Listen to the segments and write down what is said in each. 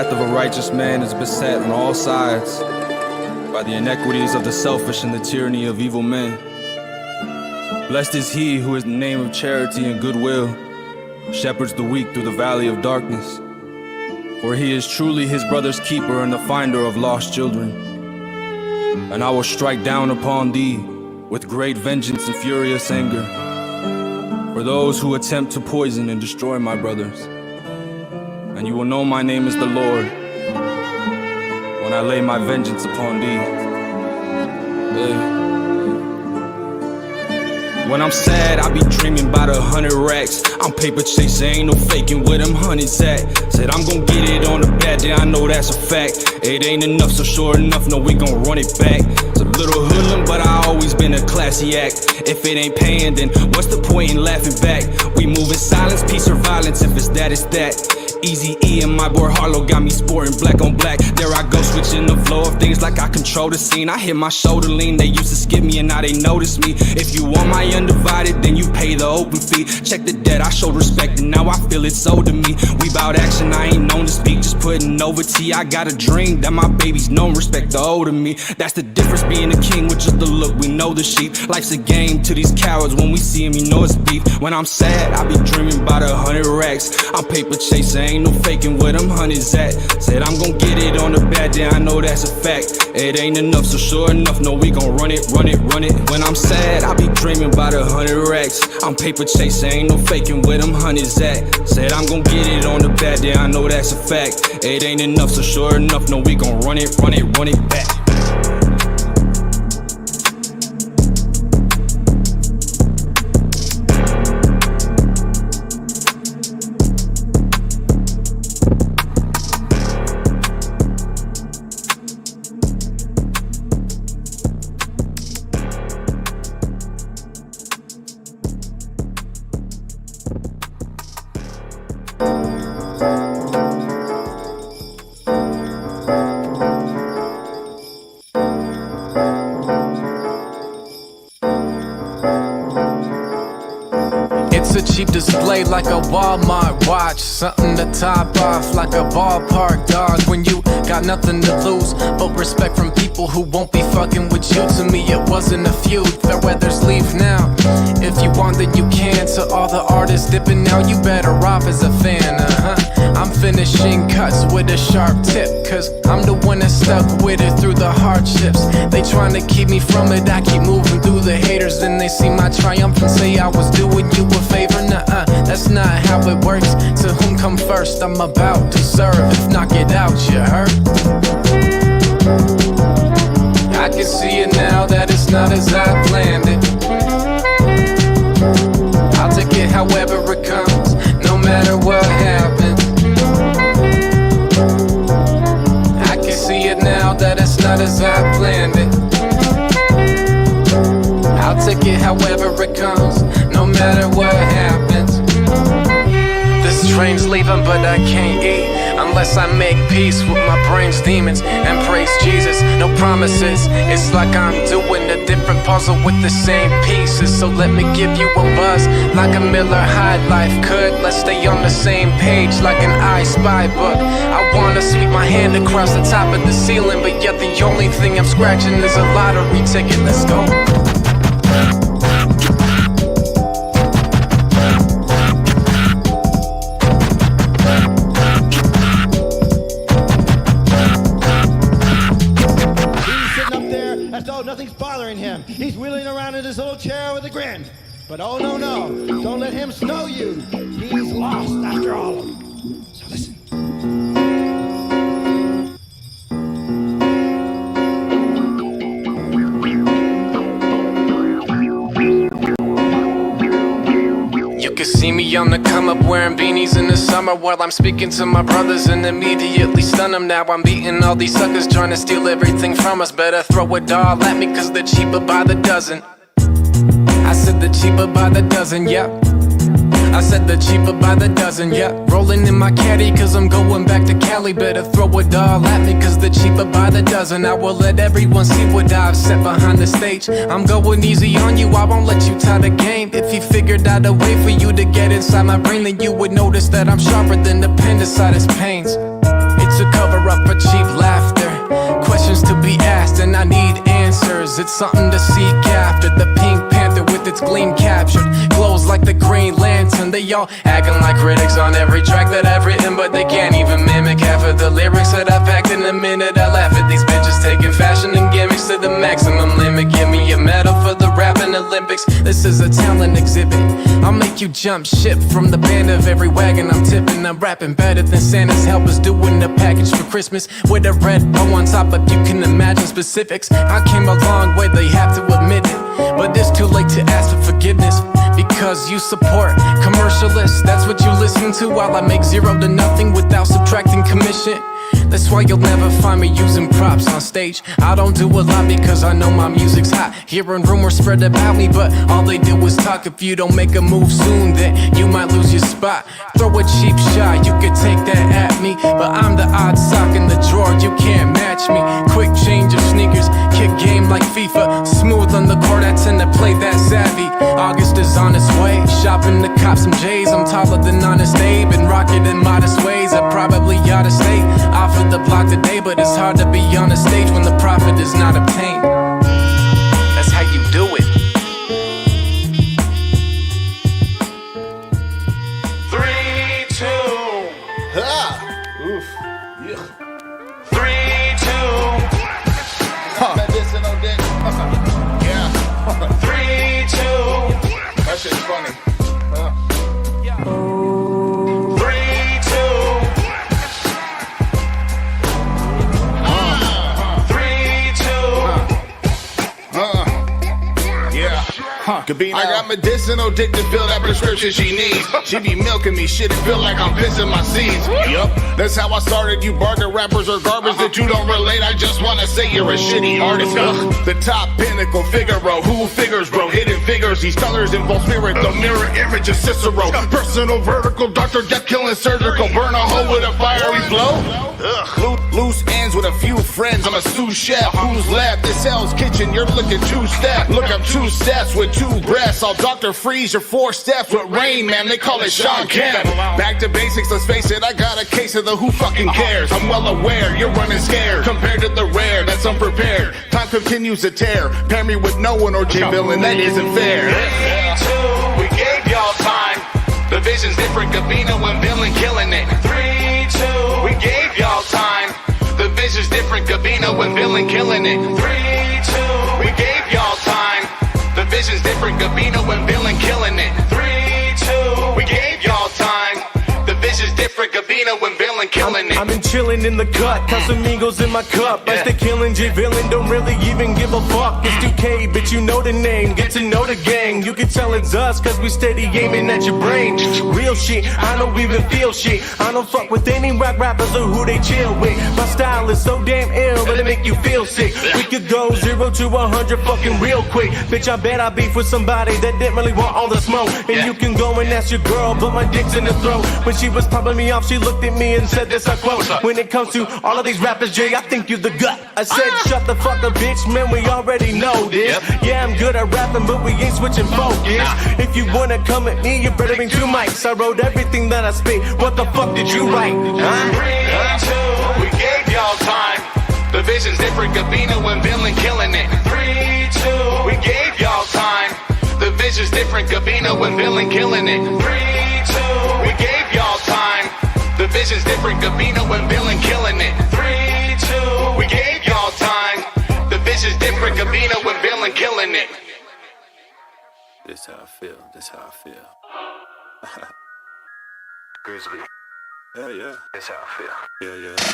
path of a righteous man is beset on all sides by the inequities of the selfish and the tyranny of evil men. Blessed is he who in the name of charity and goodwill shepherds the weak through the valley of darkness. For he is truly his brother's keeper and the finder of lost children. And I will strike down upon thee with great vengeance and furious anger for those who attempt to poison and destroy my brothers. And you will know my name is the Lord when I lay my vengeance upon thee. When I'm sad, I be dreaming about 100 racks. I'm paper chasing, ain't no faking where them hundreds at. Said I'm gon' get it on the bad day, I know that's a fact. It ain't enough, so sure enough, no, we gon' run it back. It's a little hoodlum, but I always been a classy act. If it ain't paying, then what's the point in laughing back? We move in silence, peace or violence, if it's that, it's that. Easy E and my boy Harlow got me sporting black on black. There I go, switching the flow of things like I control the scene. I hit my shoulder lean, they used to skip me and now they notice me. If you want my undivided, then you pay the open fee. Check the debt, I showed respect and now I feel it's owed to me. We bout action, I ain't known to speak, just putting over T. I got a dream that my babies know and respect the old of me. That's the difference being a king with just the look, we know the sheep. Life's a game to these cowards, when we see him you know it's beef. When I'm sad, I be dreaming about 100 racks. I'm paper chasing, ain't no faking where them hundreds at. Said I'm gon' get it on the bad day, I know that's a fact. It ain't enough, so sure enough, no, we gon' run it, run it, run it. When I'm sad, I be dreaming about 100 racks. I'm paper chasing, ain't no faking where them hundreds at. Said I'm gon' get it on the bad day, I know that's a fact. It ain't enough, so sure enough, no, we gon' run it, run it, run it back. It's a cheap display like a Walmart watch, something to top off like a ballpark dog. When you got nothing to lose but respect from people who won't be fucking with you. To me it wasn't a feud, fair weathers leave now. If you want then you can. To all the artists dipping now, you better off as a fan. I'm finishing cuts with a sharp tip, cause I'm the one that stuck with it through the hardships. They trying to keep me from it, I keep moving through the haters. Then they see my triumph and say I was doing you a favor. Nuh-uh, that's not how it works. To whom come first, I'm about to serve. If not, get out, you hurt. I can see it now that it's not as I planned it. I'll take it however it comes, no matter what happens. I can see it now that it's not as I planned it. I'll take it however it comes, no matter what happens. This train's leaving but I can't eat unless I make peace with my brain's demons and praise Jesus. No promises, it's like I'm doing a different puzzle with the same pieces. So let me give you a buzz like a Miller High Life could. Let's stay on the same page like an I Spy book. I wanna sweep my hand across the top of the ceiling, but yet the only thing I'm scratching is a lottery ticket. Let's go. Nothing's bothering him. He's wheeling around in his little chair with a grin. But oh no, no, don't let him snow you. He's lost after all of them. So listen. You can see me on the come up wearing beanies in the summer while I'm speaking to my brothers and immediately stun them. Now I'm beating all these suckers trying to steal everything from us. Better throw it all at me cause they're cheaper by the dozen. I said they're cheaper by the dozen, yep. I said they're cheaper by the dozen, yep. Rolling in my caddy cause I'm going back to Cali. Better throw it all at me cause they're cheaper by the dozen. I will let everyone see what I've set behind the stage. I'm going easy on you, I won't let you tie the game. If you figured out a way for you to get inside my brain, then you would notice that I'm sharper than appendicitis pains. It's a cover up for cheap laughter. Questions to be asked and I need answers. It's something to seek after. The Pink Panther with its gleam captured glows like the Green Lantern. They all acting like critics on every track that I've written, but they can't even mimic half of the lyrics that I've packed in a minute. I laugh at these bitches taking fashion and gimmicks to the maximum limit. Give me a medal for the rapping Olympics. This is a talent exhibit. I'll make you jump ship from the band of every wagon I'm tipping. I'm rapping better than Santa's helpers doing a package for Christmas with a red bow on top, but you can imagine specifics. I came a long way, they have to admit it, but it's too late to ask for forgiveness, because you support commercialists. That's what you listen to while I make 0 to nothing without subtracting commission. That's why you'll never find me using props on stage. I don't do a lot because I know my music's hot. Hearing rumors spread about me, but all they do is talk. If you don't make a move soon, then you might lose your spot. Throw a cheap shot, you could take that at me, but I'm the odd sock in the drawer, you can't match me. Quick change of sneakers, kick game like FIFA. Smooth on the court, I tend to play that savvy. August is on its way, shopping to cop some J's. I'm taller than Honest Abe and rock it in modest ways. I probably ought to stay off of the block today, but it's hard to be on a stage when the profit is not obtained. That's how you do it. 3, 2. Oof. Yeah. 3, 2. Medicinal dick. Yeah. 3, 2. That shit's funny. 3, 2. 3, 2. Yeah. Gabino. I got medicinal dick to fill that prescription she needs. She be milking me, shit, it feel like I'm pissing my seeds. Yup, that's how I started. You bargain rappers are garbage that you don't relate. I just wanna say you're a shitty artist. The top pinnacle, Figaro. Who figures, bro? Hidden figures. These colors involve spirit. The mirror image of Cicero. Personal vertical, Dr. Death killing surgical. Burn a hole with a fiery flow. Loose ends with a few friends. I'm a sous chef. Who's left? This Hell's Kitchen. You're looking 2-step. Look, I'm 2 steps with 2 breaths. I'll Dr. Freeze your 4 steps with Rain Man. They call it Sean Kemp. Back to basics, let's face it. I got a case of the who fucking cares. I'm well aware you're running scared compared to the rare that's unprepared. Time continues to tear. Pair me with no one or J Villain. That isn't fair. 3, 2. We gave y'all time. The vision's different. Gabino and Villain killing it. 3, 2. We gave y'all time. The vision's different. Gabino and Villain killing it. 3, 2. We gave y'all time. The vision's different. Gabino and Villain killing it. 3, 2. We gave y'all time. The vision's different. Gabino and Villain killing it. I've been chillin' in the cut, Casamigos in my cup. I stay killin' J Villain, don't really even give a fuck. It's 2K, bitch, you know the name, get to know the gang. You can tell it's us, cause we steady aiming at your brain. Real shit, I don't even feel shit. I don't fuck with any rap rappers or who they chill with. My style is so damn ill, but it make you feel sick. We could go 0 to 100 fucking real quick. Bitch, I bet I beef with somebody that didn't really want all the smoke. And you can go and ask your girl, but my dick's in the throat. When she was popping me off, she looked at me and said this, I quote, when it comes to all of these rappers, Jay, I think you the gut. I said, shut the fuck up, bitch, man, we already know this. Yeah, I'm good at rapping, but we ain't switching focus. If you wanna come at me, you better bring 2 mics. I wrote everything that I spit, what the fuck did you write? 3, 2. We gave y'all time. The vision's different. Gabino and Villain killing it. 3, 2. We gave y'all time. The vision's different. Gabino and Villain killing it. 3, 2. We gave y'all time. The vision's different. Gabino and Villain killing it. 3, 2. We gave y'all time. The vision's different. Gabino and Villain killing it. This how I feel. This how I feel. Grizzly. Yeah, yeah. That's how I feel. Yeah, yeah.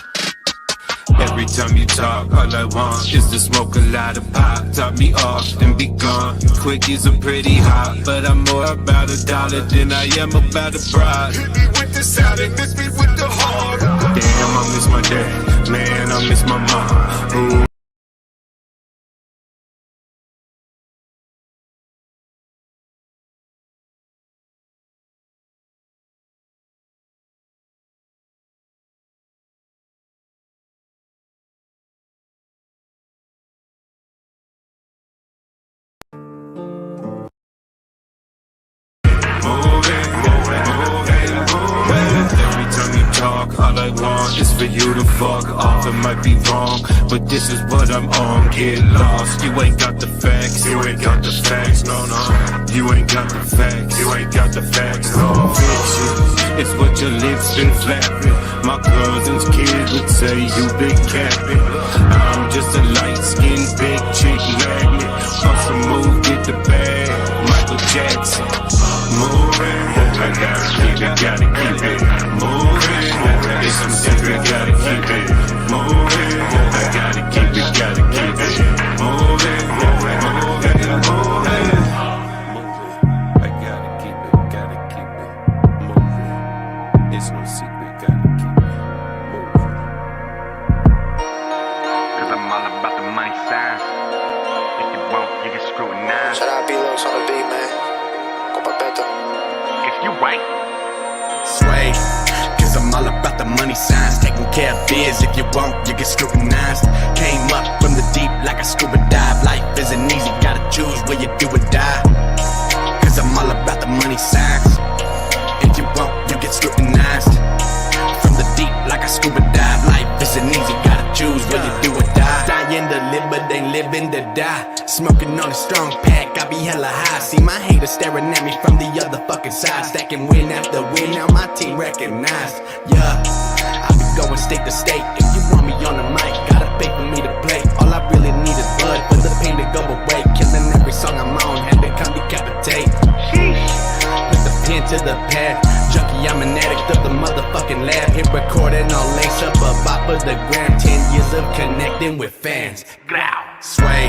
Every time you talk, all I want is to smoke a lot of pot. Top me off and be gone. Quickies are pretty hot, but I'm more about $1 than I am about a bride. Hit me with the salad, miss me with the heart. Damn, I miss my dad. Man, I miss my mom. Ooh. Every time you talk, all I want is for you to fuck off, it might be wrong, but this is what I'm on. Get lost, you ain't got the facts. You ain't got the facts, no, no. You ain't got the facts. You ain't got the facts. All fiction, it's what your lips been flapping. My cousin's kids would say you big capping. I'm just a light-skinned big chick magnet. Bust a move, get the bag. Michael Jackson, moving. I gotta keep it, gotta keep it moving. It's some secret, gotta keep it moving. I gotta keep it, gotta keep it moving, moving, moving, moving. I gotta keep it moving. It's no secret, gotta keep it moving. Cause I'm all about the money signs. If you won't, you get scrutinized. Shout out B-Los on the beat, man. Compa Peto. If you right. Sway, cause I'm all about the money signs. Taking care of biz, if you won't, you get scrutinized. Came up from the deep like a scuba dive. Life isn't easy, gotta choose where you do or die. Cause I'm all about the money signs. If you won't, you get scrutinized. From the deep like a scuba dive. Life isn't easy, gotta choose where you do or die. Dying to live, but ain't living to die. Smoking on a strong pack, I be hella high. See my haters staring at me from the other fucking side. Stacking win after win, now my team recognized. Yeah, I be going state to state. If you want me on the mic, gotta pay for me to play. All I really need is blood for the pain to go away. Killing every song I'm on, had to come decapitate. Put the pen to the pad. Junkie, I'm an addict of the motherfucking lab. Hit recording all lace up a bop of the gram. 10 years of connecting with fans. Growl. Sway,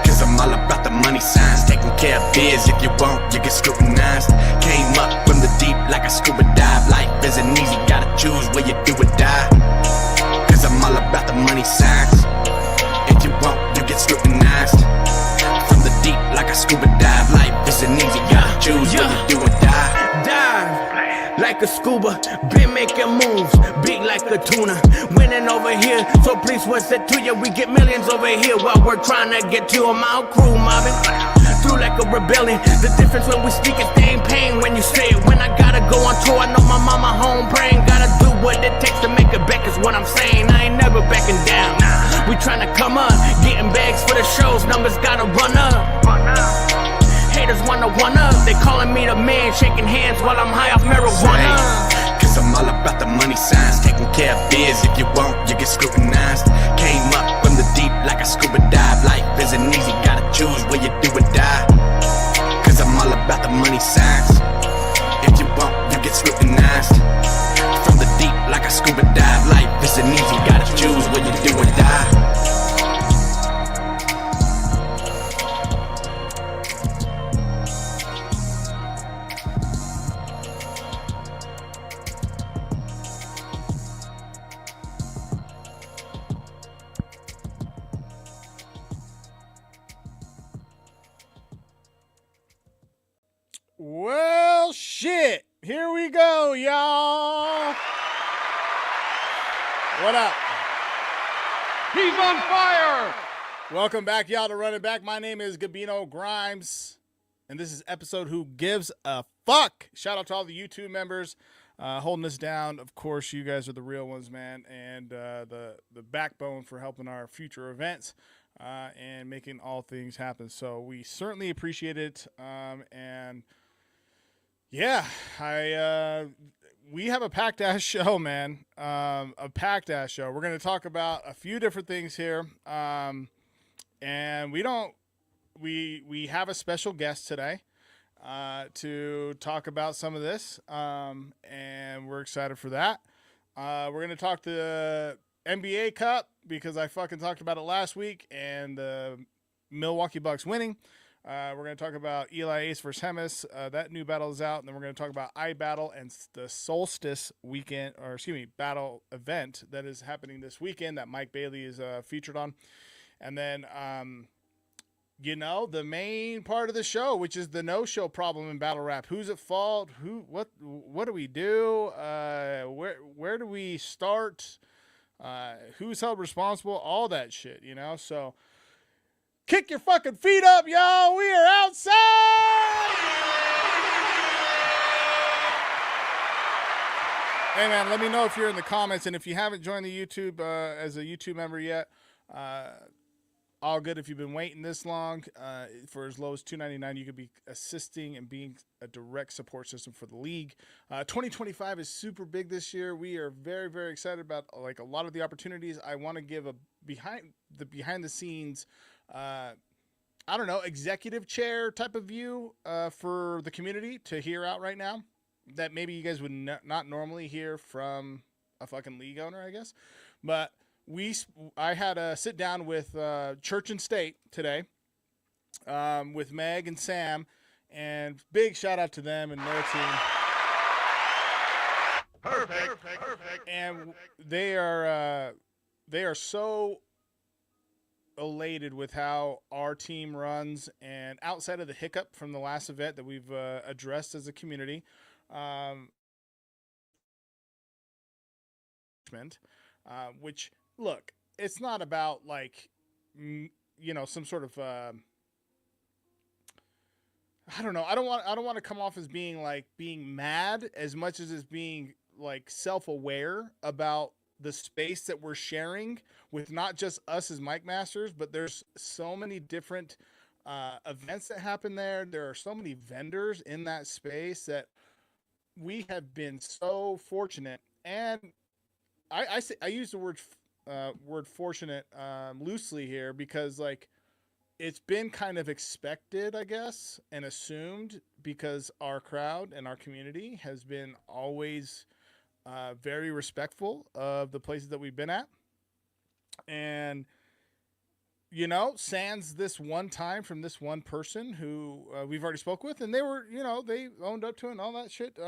cause I'm all about the money signs. Taking care of biz, if you won't, you get scrutinized. Came up from the deep like a scuba dive. Life isn't easy, gotta choose where you do or die. Cause I'm all about the money signs. If you won't, you get scrutinized. From the deep like a scuba dive. Life isn't easy, gotta choose where you do or die. Dive like a scuba, been making moves, big like a tuna. Winning over here, so please what's that to you? We get millions over here while we're trying to get to 'em. Our crew mobbing through like a rebellion. The difference when we speak is they ain't pain when you say it. When I gotta go on tour, I know my mama home praying. Gotta do what it takes to make it back is what I'm saying. I ain't never backing down. We trying to come up, getting bags for the shows, numbers gotta run up. Haters wanna one up, they calling me the man, shaking hands while I'm high off marijuana. Cause I'm all about the money signs. Taking care of biz, if you won't, you get scrutinized. Came up from the deep like a scuba dive. Life isn't easy, gotta choose where you do or die. Cause I'm all about the money signs. If you won't, you get scrutinized. From the deep like a scuba dive. Life isn't easy, gotta choose where you do or die. Well, shit. Here we go, y'all. What up? He's on fire. Welcome back, y'all, to Run It Back. My name is Gabino Grhymes, and this is episode Who Gives a Fuck. Shout out to all the YouTube members holding us down. Of course, you guys are the real ones, man, and the backbone for helping our future events and making all things happen. So we certainly appreciate it, and yeah, we have a packed ass show, man. A packed ass show. We're going to talk about a few different things here. And we have a special guest today to talk about some of this. And we're excited for that. We're going to talk the NBA Cup because I fucking talked about it last week and the Milwaukee Bucks winning. We're going to talk about Eli Ace versus Hemis. That new battle is out. And then we're going to talk about iBattle and the Solstice weekend, or excuse me, battle event that is happening this weekend that Mike Bailey is featured on. And then, the main part of the show, which is the no-show problem in battle rap. Who's at fault? What do we do? Where do we start? Who's held responsible? All that shit, so kick your fucking feet up, y'all. We are outside. Hey, man, let me know if you're in the comments. And if you haven't joined the YouTube as a YouTube member yet, all good. If you've been waiting this long, for as low as $2.99, you could be assisting and being a direct support system for the league. 2025 is super big this year. We are very, very excited about like a lot of the opportunities. I want to give a behind the scenes, I don't know, executive chair type of view for the community to hear out right now that maybe you guys would not normally hear from a fucking league owner, I guess. But I had a sit down with Church and State today with Meg and Sam, and big shout out to them and their team. Perfect. And they are so elated with how our team runs, and outside of the hiccup from the last event that we've addressed as a community, which, look, it's not about like, you know, some sort of, I don't know. I don't want to come off as being mad as much as being like self-aware about the space that we're sharing with not just us as Mic Masters, but there's so many different events that happen there. There are so many vendors in that space that we have been so fortunate. And I use the word fortunate loosely here because like it's been kind of expected, I guess, and assumed because our crowd and our community has been always very respectful of the places that we've been at. And, you know, sans this one time from this one person who we've already spoke with, and they were, you know, they owned up to it and all that shit.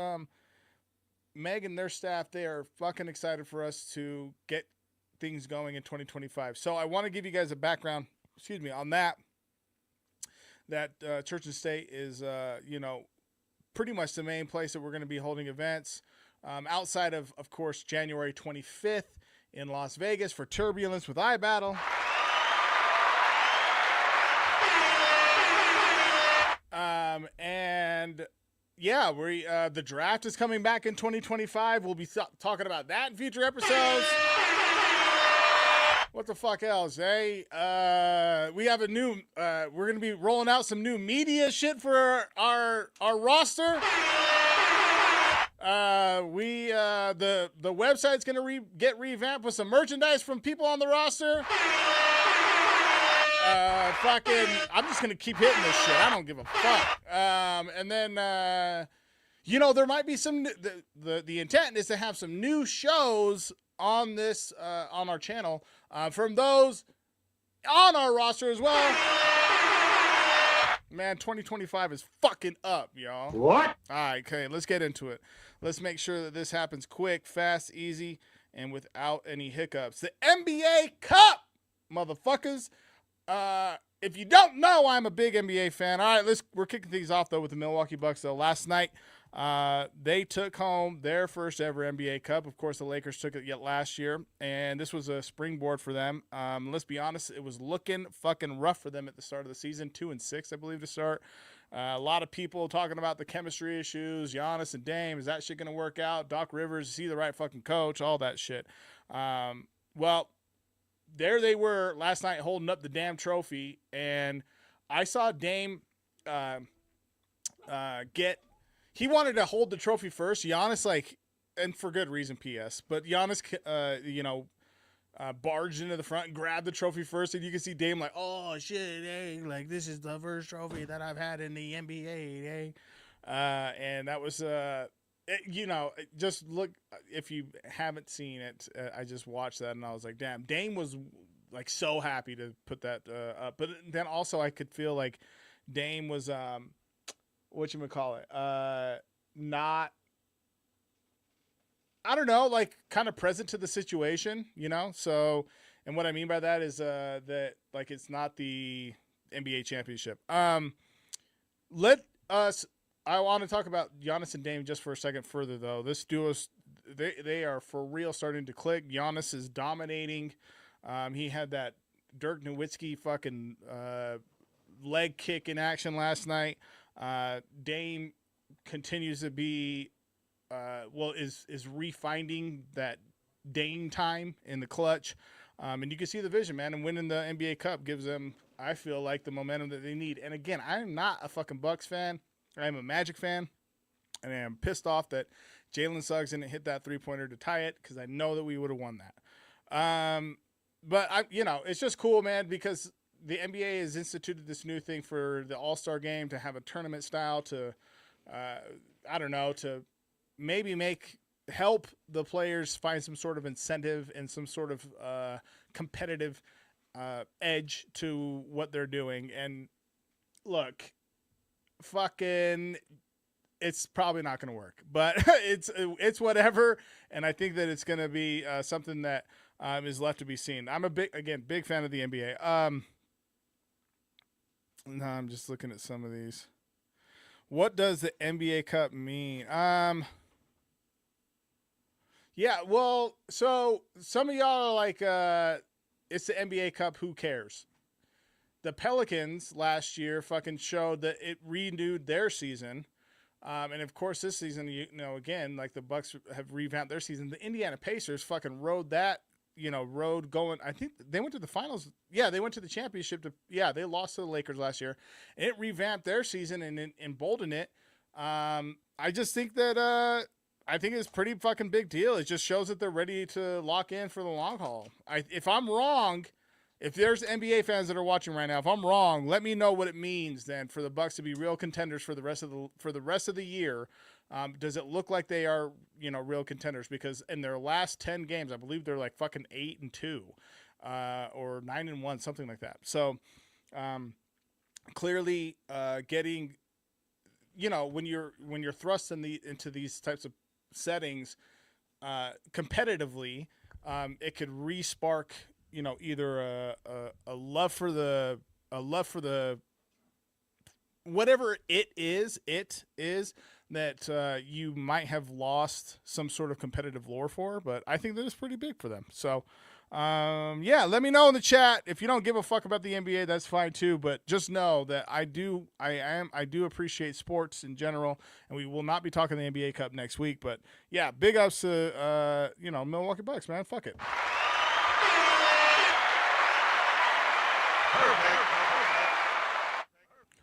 Meg and their staff, they are fucking excited for us to get things going in 2025. So I want to give you guys a background, on that Church and State is, you know, pretty much the main place that we're going to be holding events. Outside of course, January 25th in Las Vegas for Turbulence with iBattle. And yeah, the draft is coming back in 2025. We'll be talking about that in future episodes. What the fuck else, eh? We have a new, we're going to be rolling out some new media shit for our roster. The website's going to get revamped with some merchandise from people on the roster. I'm just going to keep hitting this shit. I don't give a fuck. And then, you know, there might be some, the intent is to have some new shows on this, on our channel, from those on our roster as well. Man, 2025 is fucking up, y'all. What? All right, okay, let's get into it. Let's make sure that this happens quick, fast, easy, and without any hiccups. The NBA Cup, motherfuckers. If you don't know, I'm a big NBA fan. All right, we're kicking things off, though, with the Milwaukee Bucks, though. Last night, they took home their first ever NBA Cup. Of course, the Lakers took it yet last year, and this was a springboard for them. Let's be honest, it was looking fucking rough for them at the start of the season, 2-6, I believe, to start. A lot of people talking about the chemistry issues, Giannis and Dame. Is that shit going to work out? Doc Rivers, is he the right fucking coach? All that shit. Well, there they were last night holding up the damn trophy, and I saw Dame he wanted to hold the trophy first. Giannis, like, and for good reason, P.S., but Giannis, you know, barged into the front and grabbed the trophy first, and you can see Dame like, oh, shit, hey, like, this is the first trophy that I've had in the NBA, hey. And that was, you know, just look, if you haven't seen it, I just watched that, and I was like, damn, Dame was, like, so happy to put that up. But then also I could feel like Dame was, not, I don't know, like, kind of present to the situation, you know? So, and what I mean by that is that, like, it's not the NBA championship. I want to talk about Giannis and Dame just for a second further, though. This duo, they are for real starting to click. Giannis is dominating. He had that Dirk Nowitzki fucking leg kick in action last night. Dame continues to be is refinding that Dame time in the clutch. And you can see the vision, man, and winning the NBA Cup gives them, I feel like, the momentum that they need. And again, I'm not a fucking Bucks fan. I'm a Magic fan. And I'm pissed off that Jalen Suggs didn't hit that three-pointer to tie it because I know that we would have won that. But it's just cool, man, because the NBA has instituted this new thing for the All-Star game to have a tournament style to, to maybe help the players find some sort of incentive and some sort of competitive edge to what they're doing. And look, fucking, it's probably not going to work, but it's whatever. And I think that it's going to be something that is left to be seen. I'm a big fan of the NBA. No, I'm just looking at some of these. What does the NBA Cup mean? Yeah, well, so some of y'all are like, it's the NBA Cup, who cares? The Pelicans last year fucking showed that it renewed their season. And of course this season, again, like the Bucks have revamped their season. The Indiana Pacers fucking rode that, road going. I think they went to the finals. Yeah, they went to the championship. They lost to the Lakers last year. And it revamped their season and emboldened it. I just think that I think it's a pretty fucking big deal. It just shows that they're ready to lock in for the long haul. If I'm wrong, if there's NBA fans that are watching right now, if I'm wrong, let me know what it means then for the Bucks to be real contenders for the rest of the year. Does it look like they are, real contenders? Because in their last 10 games, I believe they're like fucking 8-2, or 9-1, something like that. So, clearly, getting, when you're thrust into these types of settings, competitively, it could re-spark, either a love for the whatever it is that you might have lost some sort of competitive lore for, but I think that is pretty big for them. So, let me know in the chat. If you don't give a fuck about the NBA, that's fine too, but just know that I do appreciate sports in general, and we will not be talking the NBA Cup next week, but yeah, big ups to, Milwaukee Bucks, man. Fuck it.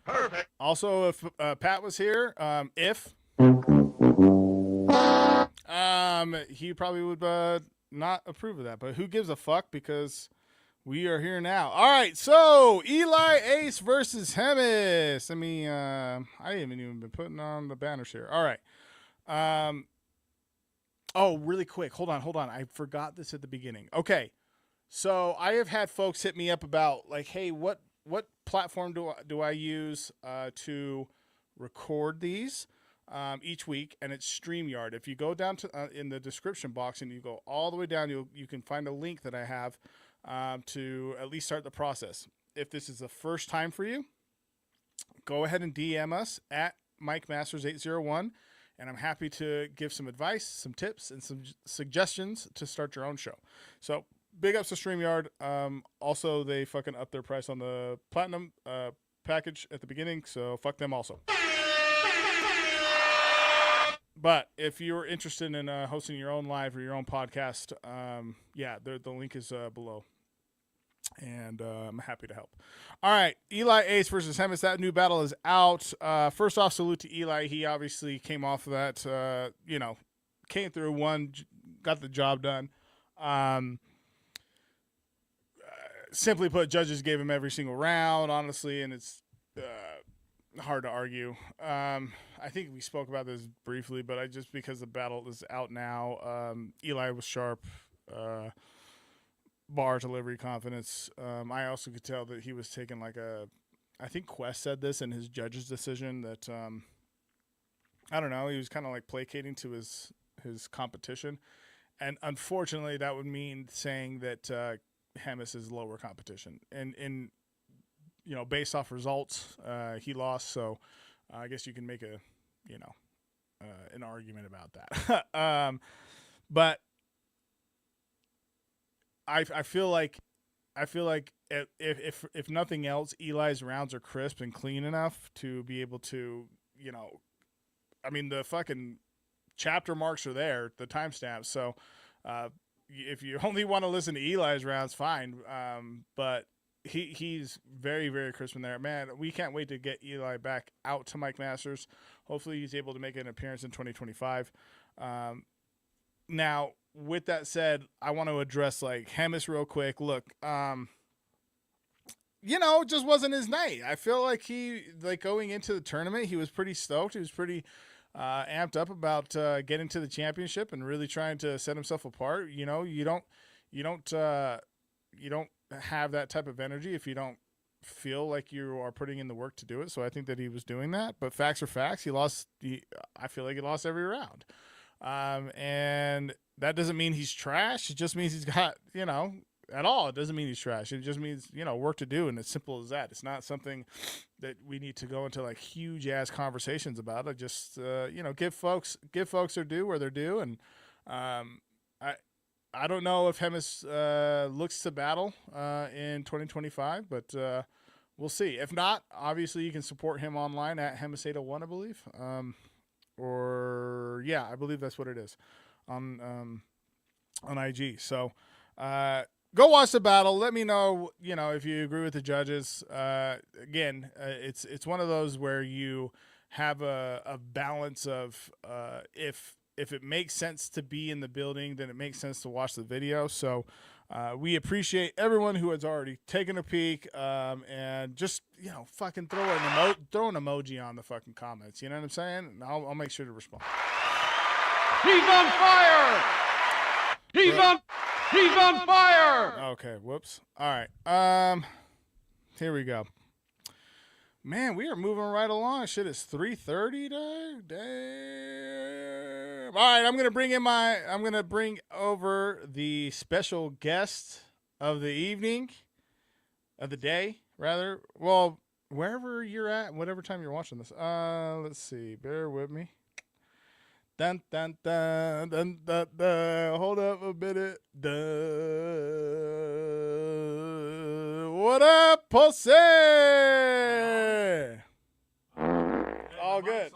Perfect. Also, if Pat was here, he probably would not approve of that. But who gives a fuck? Because we are here now. All right, so Eli Ace versus Hemis. I haven't even been putting on the banners here. All right. Really quick. Hold on. I forgot this at the beginning. Okay. So I have had folks hit me up about like, hey, what platform do I use to record these each week? And it's StreamYard. If you go down to in the description box and you go all the way down, you can find a link that I have to at least start the process. If this is the first time for you, go ahead and DM us at MikeMasters801, and I'm happy to give some advice, some tips, and some suggestions to start your own show. So big ups to StreamYard. Also, they fucking upped their price on the platinum package at the beginning, so fuck them also. But if you're interested in hosting your own live or your own podcast, the link is below. And I'm happy to help. All right, Eli Ace versus Hemis. That new battle is out. First off, salute to Eli. He obviously came off of that, came through, won, got the job done. Simply put, judges gave him every single round, honestly, and it's hard to argue. I think we spoke about this briefly, but because the battle is out now, Eli was sharp, bar delivery confidence. I also could tell that he was taking I think Quest said this in his judge's decision that, I don't know, he was kind of like placating to his competition. And unfortunately, that would mean saying that Hemis is lower competition. And based off results, he lost. So I guess you can make an argument about that. But I feel like if nothing else, Eli's rounds are crisp and clean enough to be able to, the fucking chapter marks are there, the timestamps. So if you only want to listen to Eli's rounds, fine. But he's very, very crisp in there. Man, we can't wait to get Eli back out to Mike Masters. Hopefully he's able to make an appearance in 2025. Now, with that said, I want to address like Hemis real quick. Look, it just wasn't his night. I feel like going into the tournament, he was pretty stoked. He was pretty amped up about getting to the championship and really trying to set himself apart. You don't have that type of energy if you don't feel like you are putting in the work to do it. So I think that he was doing that. But facts are facts. I feel like he lost every round. And that doesn't mean he's trash. It just means he's got, at all. It doesn't mean he's trash. It just means, work to do. And it's simple as that. It's not something that we need to go into like huge ass conversations about. I just, give folks their due where they're due. And, I don't know if Hemis looks to battle in 2025, but we'll see. If not, obviously you can support him online at Hemisata1, I believe. I believe that's what it is on IG. So go watch the battle. Let me know, if you agree with the judges. Again, it's one of those where you have a balance of if it makes sense to be in the building, then it makes sense to watch the video. So we appreciate everyone who has already taken a peek and just, fucking throw an emoji on the fucking comments. You know what I'm saying? And I'll make sure to respond. He's on fire! He's on fire! Okay, whoops. All right. Here we go. Man, we are moving right along. Shit, it's 3:30 today. Damn. All right, I'm gonna bring over the special guest of the evening, of the day, rather. Well, wherever you're at, whatever time you're watching this. Let's see. Bear with me. Dun dun dun dun dun dun. Hold up a minute. Dun. What up, pussy? All good.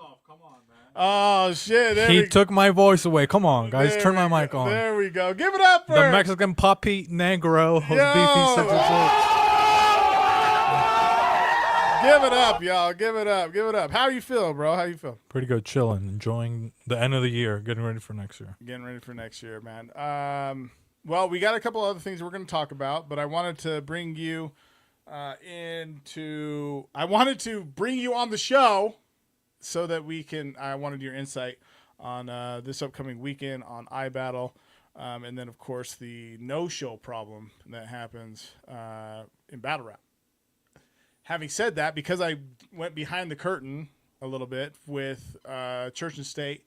Oh shit! He took my voice away. Come on, guys, turn my mic on. There we go. Give it up for the Mexican puppy Negro of BP666. Give it up, y'all. Give it up. Give it up. How you feel, bro? How you feel? Pretty good, chilling, enjoying the end of the year, getting ready for next year. Getting ready for next year, man. Well, we got a couple other things we're going to talk about, but I wanted to bring you on the show so that I wanted your insight on this upcoming weekend on iBattle, and then, of course, the no-show problem that happens in Battle Rap. Having said that, because I went behind the curtain a little bit with Church and State,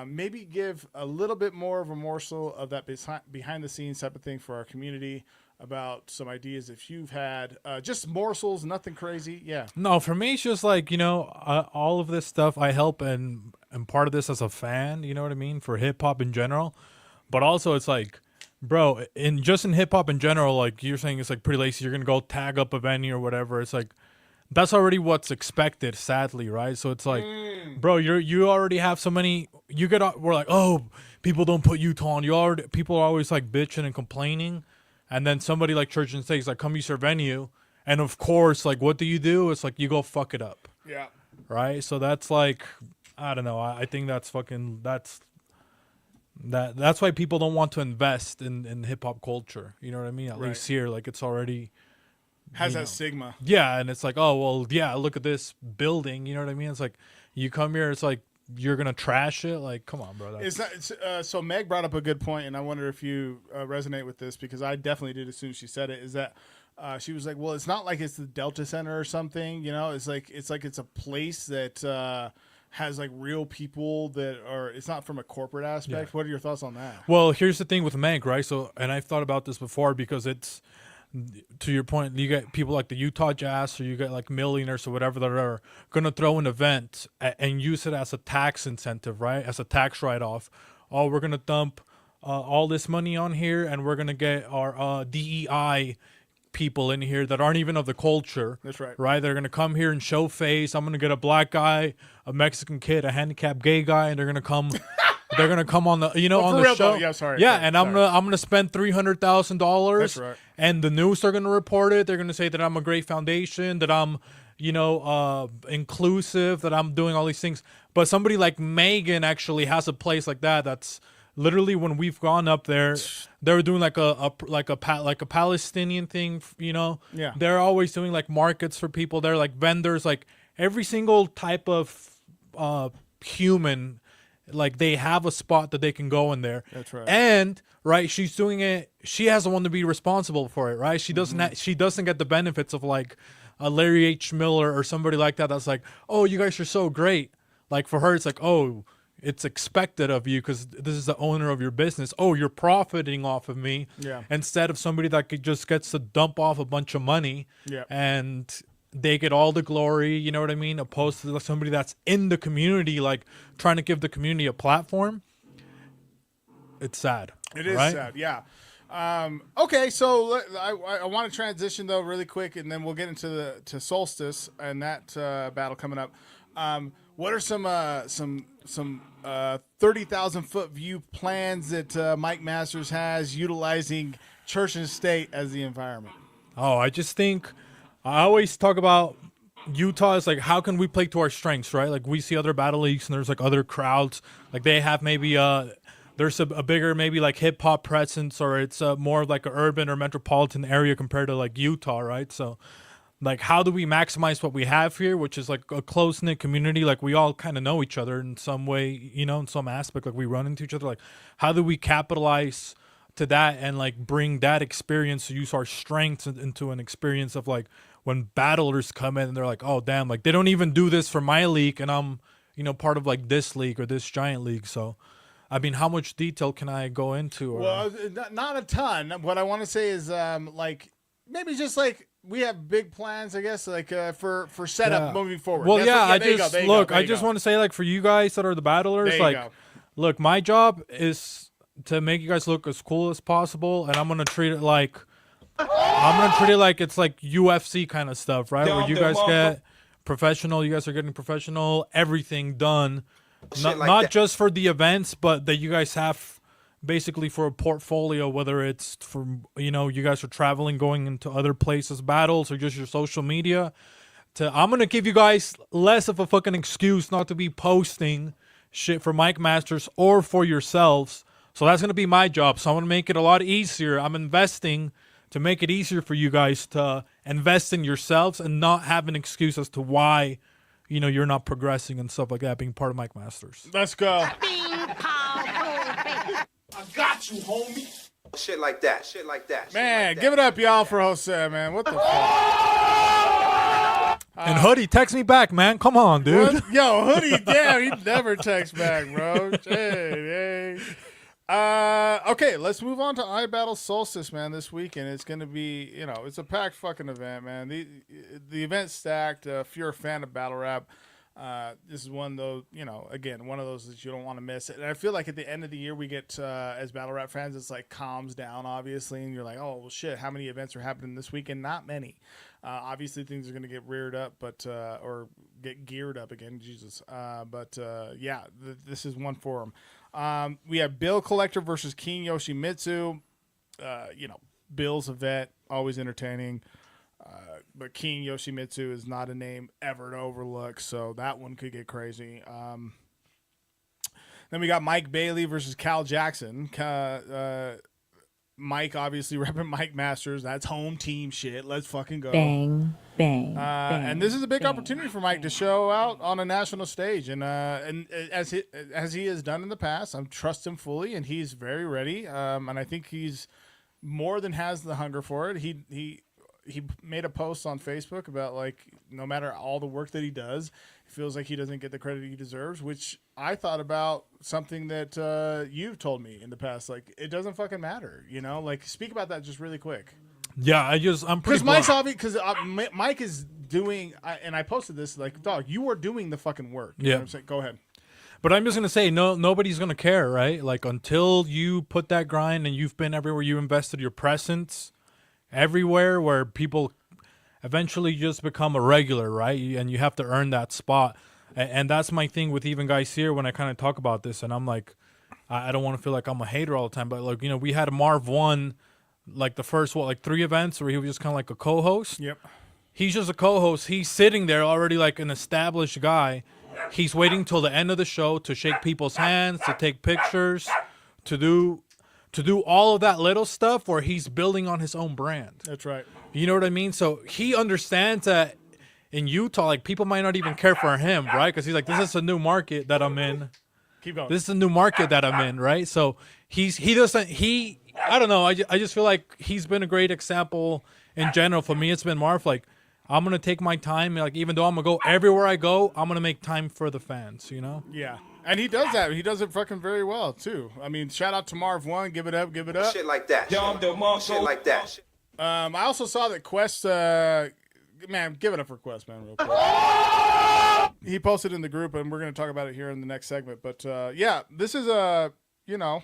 maybe give a little bit more of a morsel of that behind-the-scenes type of thing for our community about some ideas if you've had just morsels, nothing crazy. Yeah. No, for me, it's just like, all of this stuff I help and part of this as a fan, you know what I mean, for hip-hop in general. But also it's like, bro, in hip-hop in general, like you're saying it's like pretty lazy. You're going to go tag up a venue or whatever. It's like, that's already what's expected, sadly, right? So it's like, bro, you already have so many. We're like, oh, people don't put Utah on. People are always like bitching and complaining, and then somebody like Church and State is like, come use our venue, and of course, like, what do? It's like you go fuck it up. Yeah. Right. So that's like, I don't know. I think that's that's why people don't want to invest in hip hop culture. You know what I mean? At least here, like it's already. Has that stigma. Yeah, and it's like, oh, well, yeah, look at this building. You know what I mean? It's like, you come here, it's like, you're going to trash it? Like, come on, bro. So Meg brought up a good point, and I wonder if you resonate with this, because I definitely did as soon as she said it, is that she was like, well, it's not like it's the Delta Center or something, It's like it's a place that has like real people that are, it's not from a corporate aspect. Yeah. What are your thoughts on that? Well, here's the thing with Meg, right? So, and I've thought about this before, because it's, to your point, you get people like the Utah Jazz, or you get like millionaires or whatever that are going to throw an event and use it as a tax incentive, right? As a tax write-off. Oh, we're going to dump all this money on here, and we're going to get our DEI people in here that aren't even of the culture. That's right. Right? They're going to come here and show face. I'm going to get a black guy, a Mexican kid, a handicapped gay guy, and they're going to come they're gonna come on the on for the real, show. though. Yeah, sorry. Yeah, Sorry, and I'm gonna spend $300,000. That's right. And the news are gonna report it. They're gonna say that I'm a great foundation, that I'm inclusive, that I'm doing all these things. But somebody like Megan actually has a place like that. That's literally when we've gone up there, they were doing like a Palestinian thing. Yeah. They're always doing like markets for people. They're like vendors, like every single type of human. Like they have a spot that they can go in there. That's right. And right, she's doing it. She has the one to be responsible for it, right? She doesn't. She doesn't get the benefits of like a Larry H. Miller or somebody like that. That's like, oh, you guys are so great. Like for her, it's like, oh, it's expected of you because this is the owner of your business. Oh, you're profiting off of me. Yeah. Instead of somebody that just gets to dump off a bunch of money. Yeah. And they get all the glory, you know what I mean? Opposed to somebody that's in the community, like trying to give the community a platform. It's sad. It is right? sad, yeah. Okay, so I want to transition though really quick, and then we'll get into to Solstice and that battle coming up. What are some 30,000 foot view plans that Mike Masters has utilizing church and state as the environment? Oh, I just think I always talk about Utah is like, how can we play to our strengths, right? Like we see other battle leagues and there's like other crowds, like they have maybe there's a bigger maybe like hip hop presence, or it's more of like an urban or metropolitan area compared to like Utah, right? So like how do we maximize what we have here, which is like a close-knit community? Like we all kind of know each other in some way, in some aspect, like we run into each other. Like how do we capitalize to that and like bring that experience to use our strengths into an experience of like when battlers come in and they're like, oh damn, like they don't even do this for my league and I'm part of like this league or this giant league. So I mean, how much detail can I go into? Well, not a ton. What I want to say is like maybe just like we have big plans, I guess, like for setup moving forward. Well, That's I just want to say, like, for you guys that are the battlers, like, look, my job is to make you guys look as cool as possible, and I'm gonna treat it like it's like UFC kind of stuff, right? Where you guys get professional, you guys are getting professional, everything done, not just for the events, but that you guys have basically for a portfolio, whether it's for, you guys are traveling, going into other places, battles, or just your social media. I'm going to give you guys less of a fucking excuse not to be posting shit for Mike Masters or for yourselves. So that's going to be my job. So I'm going to make it a lot easier. I'm investing to make it easier for you guys to invest in yourselves and not have an excuse as to why, you're not progressing and stuff like that, being part of Mike Masters. Let's go. I got you, homie. Shit like that. Man, give it up, y'all, for Jose, man. What the fuck? And Hoodie, text me back, man. Come on, dude. What? Yo, Hoodie, damn, he never texts back, bro. Hey. Okay, let's move on to iBattle Solstice, man. This weekend, it's gonna be, it's a packed fucking event, man. The event's stacked. If you're a fan of battle rap, this is one though, again, one of those that you don't want to miss. And I feel like at the end of the year, we get as battle rap fans, it's like calms down, obviously, and you're like, oh well, shit, how many events are happening this weekend? Not many. Obviously, things are gonna get reared up, but or get geared up again, Jesus. Yeah, this is one for them. We have Bill Collector versus King Yoshimitsu. Bill's a vet, always entertaining. But King Yoshimitsu is not a name ever to overlook, so that one could get crazy. Then we got Mike Bailey versus Cal Jackson. Mike obviously repping Mike Masters. That's home team shit. Let's fucking go. Bang. And this is a big opportunity for Mike to show out on a national stage, and as he has done in the past, I trust him fully, and he's very ready. And I think he's more than has the hunger for it. He made a post on Facebook about like no matter all the work that he does, he feels like he doesn't get the credit he deserves, which I thought about something that you've told me in the past. Like it doesn't fucking matter, Like speak about that just really quick. Yeah, I'm pretty. Because Mike's obvious. Because Mike is doing, and I posted this like, dog, you are doing the fucking work. You know what I'm saying? Go ahead. But I'm just gonna say, nobody's gonna care, right? Like until you put that grind and you've been everywhere, you invested your presence everywhere, where people eventually just become a regular, right? And you have to earn that spot. And that's my thing with even guys here when I kind of talk about this, and I'm like, I don't want to feel like I'm a hater all the time, but like, you know, we had Marv 1, like the first, 3 events where he was just kind of like a co-host. Yep. He's just a co-host. He's sitting there already like an established guy. He's waiting till the end of the show to shake people's hands, to take pictures, to do all of that little stuff where he's building on his own brand. That's right. You know what I mean? So he understands that in Utah, like, people might not even care for him, right? Because he's like, this is a new market that I'm in. Keep going. This is a new market that I'm in, right? So I don't know. I just feel like he's been a great example in general. For me, it's been Marv. Like, I'm going to take my time. Like, even though I'm going to go everywhere I go, I'm going to make time for the fans, you know? Yeah. And he does that. He does it fucking very well, too. I mean, shout out to Marv 1. Give it up. Give it up. Shit like that. Shit like that. I also saw that Quest, man, give it up for Quest, man, real quick. He posted in the group, and we're going to talk about it here in the next segment. But, yeah, this is you know,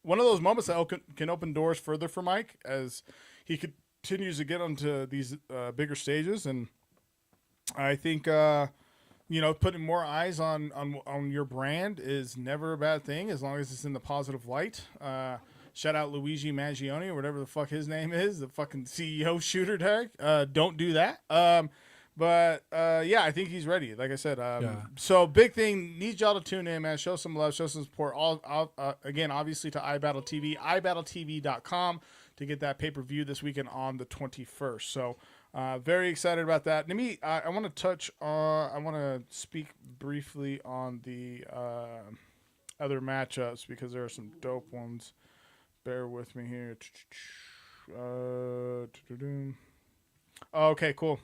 one of those moments that can open doors further for Mike as he continues to get onto these bigger stages. And I think, you know, putting more eyes on your brand is never a bad thing as long as it's in the positive light. Shout out Luigi Mangione or whatever the fuck his name is, the fucking CEO shooter tag. Don't do that. But yeah, I think he's ready. Like I said, so big thing. Need y'all to tune in, man. Show some love, show some support. Again, obviously to iBattle TV, iBattleTV.com to get that pay-per-view this weekend on the 21st. So very excited about that. Let me. I want to touch on. I want to speak briefly on the other matchups because there are some dope ones. Bear with me here. Okay, cool.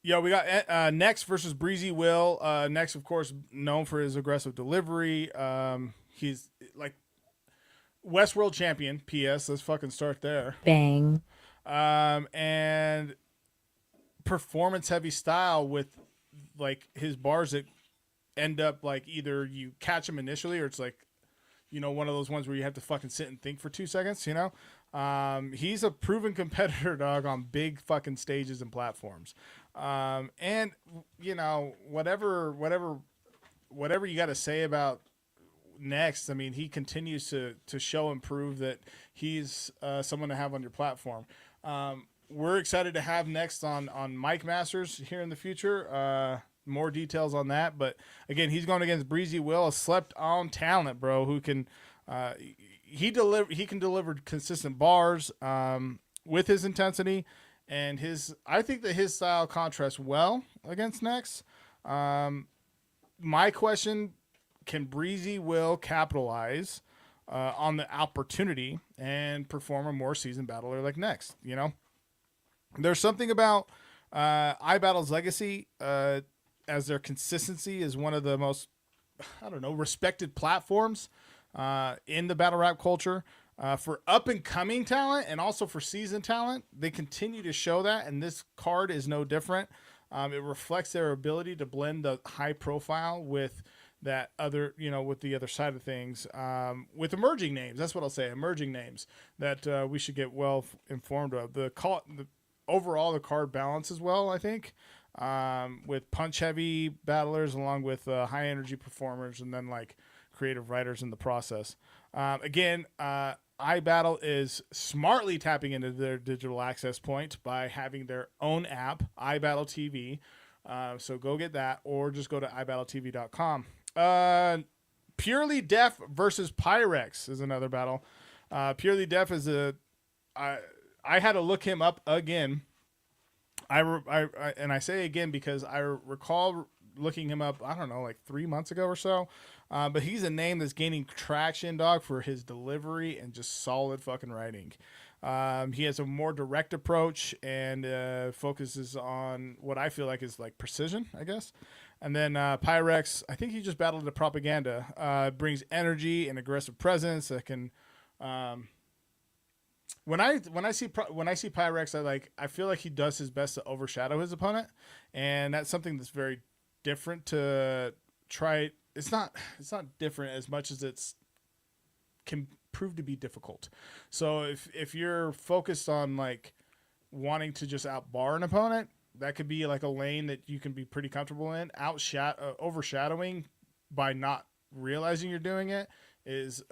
Yeah, we got Next versus Breezy Will. Next, of course, known for his aggressive delivery. He's like Westworld champion. P.S. Let's fucking start there. Bang. And performance-heavy style with like his bars that end up like either you catch him initially or it's like, you know, one of those ones where you have to fucking sit and think for 2 seconds, you know? He's a proven competitor, dog, on big fucking stages and platforms. And, you know, whatever you got to say about Next, I mean, he continues to show and prove that he's someone to have on your platform. We're excited to have Next on Mike Masters here in the future. More details on that, but again, he's going against Breezy Will, a slept-on talent, bro, who can he can deliver consistent bars with his intensity and I think that his style contrasts well against Next. My question: can Breezy Will capitalize on the opportunity and perform a more seasoned battler like Next? You know, there's something about iBattle's legacy. As their consistency is one of the most, respected platforms in the battle rap culture. For up-and-coming talent and also for seasoned talent, they continue to show that, and this card is no different. It reflects their ability to blend the high profile with that other, with the other side of things, with emerging names. That's what I'll say, emerging names that we should get well informed of. Overall, the card balances well, I think. With punch-heavy battlers along with high-energy performers and then, like, creative writers in the process. Again, iBattle is smartly tapping into their digital access point by having their own app, iBattle TV. So go get that or just go to iBattleTV.com. Purely Deaf versus Pyrex is another battle. Purely Deaf is I had to look him up again. And I say again because I recall looking him up, I don't know, like 3 months ago or so. But he's a name that's gaining traction, dog, for his delivery and just solid fucking writing. He has a more direct approach and focuses on what I feel like is like precision, I guess. And then Pyrex, I think he just battled the propaganda. Brings energy and aggressive presence that can. When I see Pyrex, I feel like he does his best to overshadow his opponent, and that's something that's very different to try. It's not different as much as it's can prove to be difficult. So if you're focused on like wanting to just outbar an opponent, that could be like a lane that you can be pretty comfortable in. Overshadowing by not realizing you're doing it is,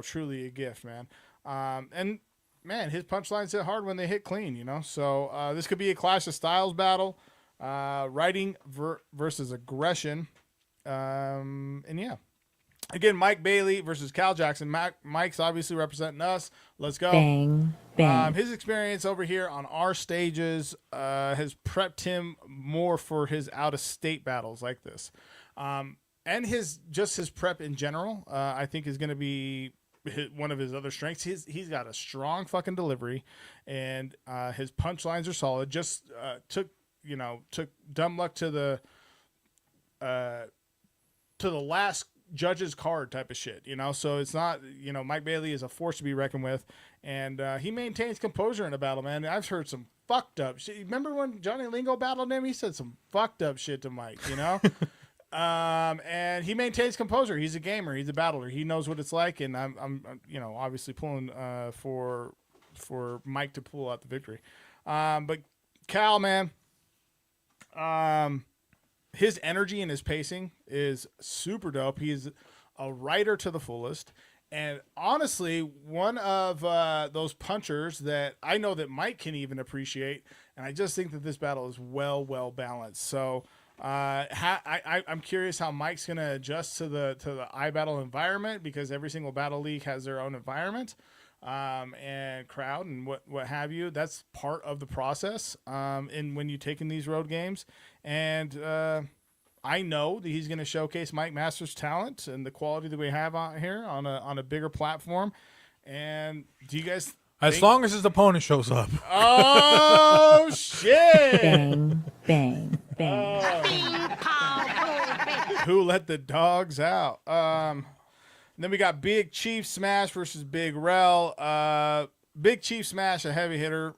truly a gift, man. And man, his punchlines hit hard when they hit clean, So this could be a clash of styles battle, writing versus aggression. And yeah. Again, Mike Bailey versus Cal Jackson. Mike's obviously representing us. Let's go. Bang, bang. His experience over here on our stages has prepped him more for his out-of-state battles like this. And his prep in general, I think is going to be one of his other strengths. He's got a strong fucking delivery, and his punchlines are solid. Just took dumb luck to the last judge's card type of shit, So it's not, Mike Bailey is a force to be reckoned with, and he maintains composure in a battle, man. I've heard some fucked up shit. Remember when Johnny Lingo battled him? He said some fucked up shit to Mike, and he maintains composure. He's a gamer. He's a battler. He knows what it's like, and I'm obviously pulling for Mike to pull out the victory. But Cal, man, his energy and his pacing is super dope. He's a writer to the fullest. And honestly, one of those punchers that I know that Mike can even appreciate. And I just think that this battle is well balanced. So I'm curious how Mike's going to adjust to the iBattle environment, because every single battle league has their own environment and crowd and what have you. That's part of the process when you take in these road games. And I know that he's going to showcase Mike Masters' talent and the quality that we have out here on a bigger platform. And do you guys as long as his opponent shows up? Oh shit! Bang, bang, bang. Who let the dogs out? Then we got Big Chief Smash versus Big Rel. Big Chief Smash, a heavy hitter.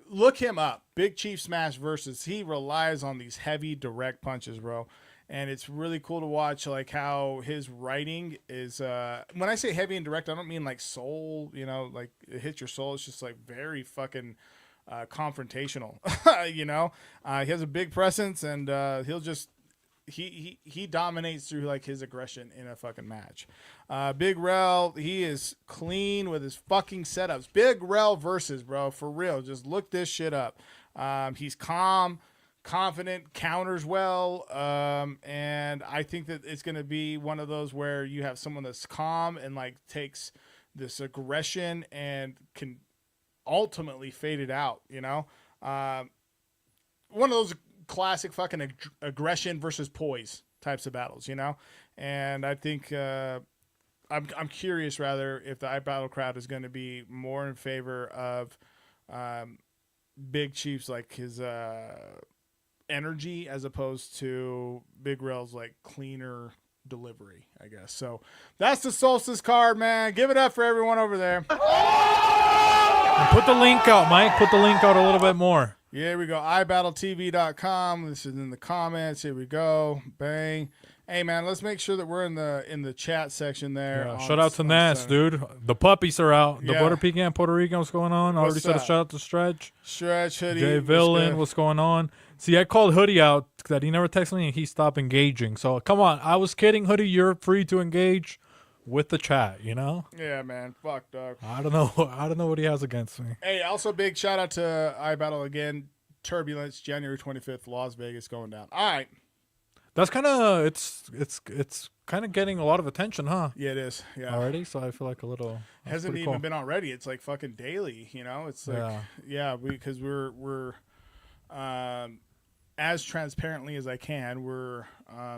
Look him up. Big Chief Smash versus. He relies on these heavy direct punches, bro. And it's really cool to watch, like, how his writing is. When I say heavy and direct, I don't mean like soul, like it hits your soul. It's just like very fucking confrontational, He has a big presence, and he'll just he dominates through like his aggression in a fucking match. Big Rel, he is clean with his fucking setups. Big Rel versus, bro, for real. Just look this shit up. He's calm, confident, counters well, and I think that it's going to be one of those where you have someone that's calm and like takes this aggression and can ultimately fade it out, one of those classic fucking aggression versus poise types of battles, and I think I'm curious rather if the iBattle crowd is going to be more in favor of Big Chief's like his energy as opposed to Big Rel's like cleaner delivery, I guess. So that's the Solstice card, man. Give it up for everyone over there. And put the link out, Mike. Put the link out a little bit more. Yeah, here we go. iBattleTV.com. This is in the comments. Here we go. Bang. Hey man, let's make sure that we're in the chat section there. Yeah, shout out to Nas, dude. The puppies are out. The Butter Pecan Puerto Rican, what's going on? I already said a shout out to Stretch. Hoodie. Jay Villain, what's going on? See, I called Hoodie out that he never texted me and he stopped engaging. So come on, I was kidding, Hoodie. You're free to engage with the chat, Yeah, man. Fuck, dog. I don't know what he has against me. Hey, also big shout out to iBattle again. Turbulence, January 25th, Las Vegas going down. All right. That's kind of it's kind of getting a lot of attention, huh? Yeah, it is. Yeah. Already, so I feel like a little hasn't even been already. It's like fucking daily, It's like because we're as transparently as I can, we're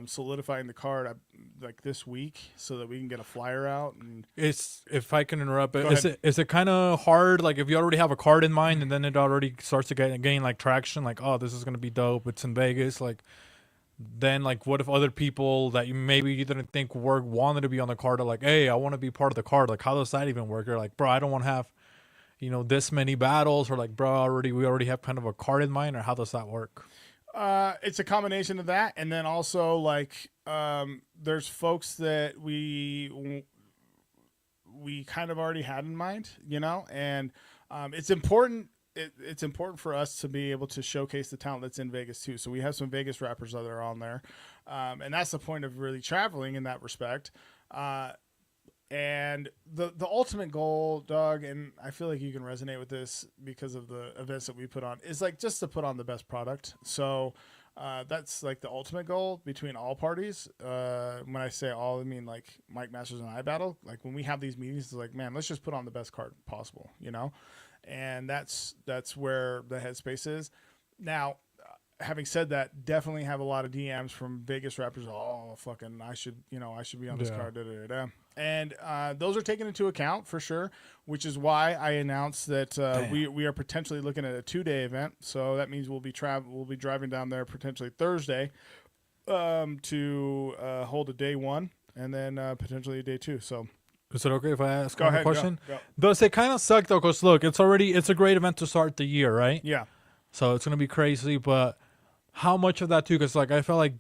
solidifying the card like this week so that we can get a flyer out. And if I can interrupt, is it kind of hard? Like if you already have a card in mind and then it already starts to gain like traction, like oh this is gonna be dope. It's in Vegas, like. Then, like, what if other people that you didn't think wanted to be on the card are like, hey, I want to be part of the card. Like, how does that even work? You're like, bro, I don't want to have, this many battles. Or like, bro, we already have kind of a card in mind. Or how does that work? It's a combination of that. And then also, like, there's folks that we kind of already had in mind, And it's important it's important for us to be able to showcase the talent that's in Vegas too. So we have some Vegas rappers that are on there, and that's the point of really traveling in that respect. And the ultimate goal, Doug, and I feel like you can resonate with this because of the events that we put on, is like just to put on the best product. So that's like the ultimate goal between all parties. When I say all, I mean like Mike Masters and I battle. Like when we have these meetings, it's like, man, let's just put on the best card possible, you know? And that's where the headspace is. Now, having said that, definitely have a lot of DMs from Vegas rappers. Oh, fucking, I should be on this card. Da, da, da, da. And those are taken into account for sure, which is why I announced that we are potentially looking at a 2-day event. So that means we'll be driving down there potentially Thursday to hold a day 1 and then potentially a day 2. So. Is it okay if I ask a question? Go. Does it kind of suck though? Because look, it's a great event to start the year, right? Yeah. So it's gonna be crazy, but how much of that too? Because like I felt like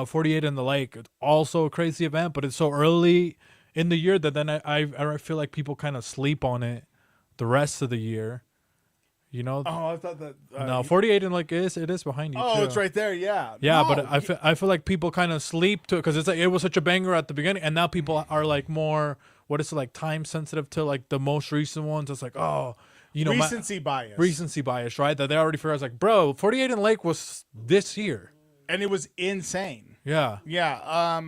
48 in the Lake, it's also a crazy event, but it's so early in the year that then I feel like people kind of sleep on it the rest of the year. You know? Oh, I thought that. No, 48 and like it is behind you. Oh, too. it's right there. Yeah. Yeah, No, but I feel like people kind of sleep to it because it's like it was such a banger at the beginning, and now people are like more, what is it, like time sensitive to like the most recent ones. It's like, oh, you know, recency bias. Recency bias, right? That they already figured. It's like, bro, 48 in the Lake was this year, and it was insane. Yeah. Yeah.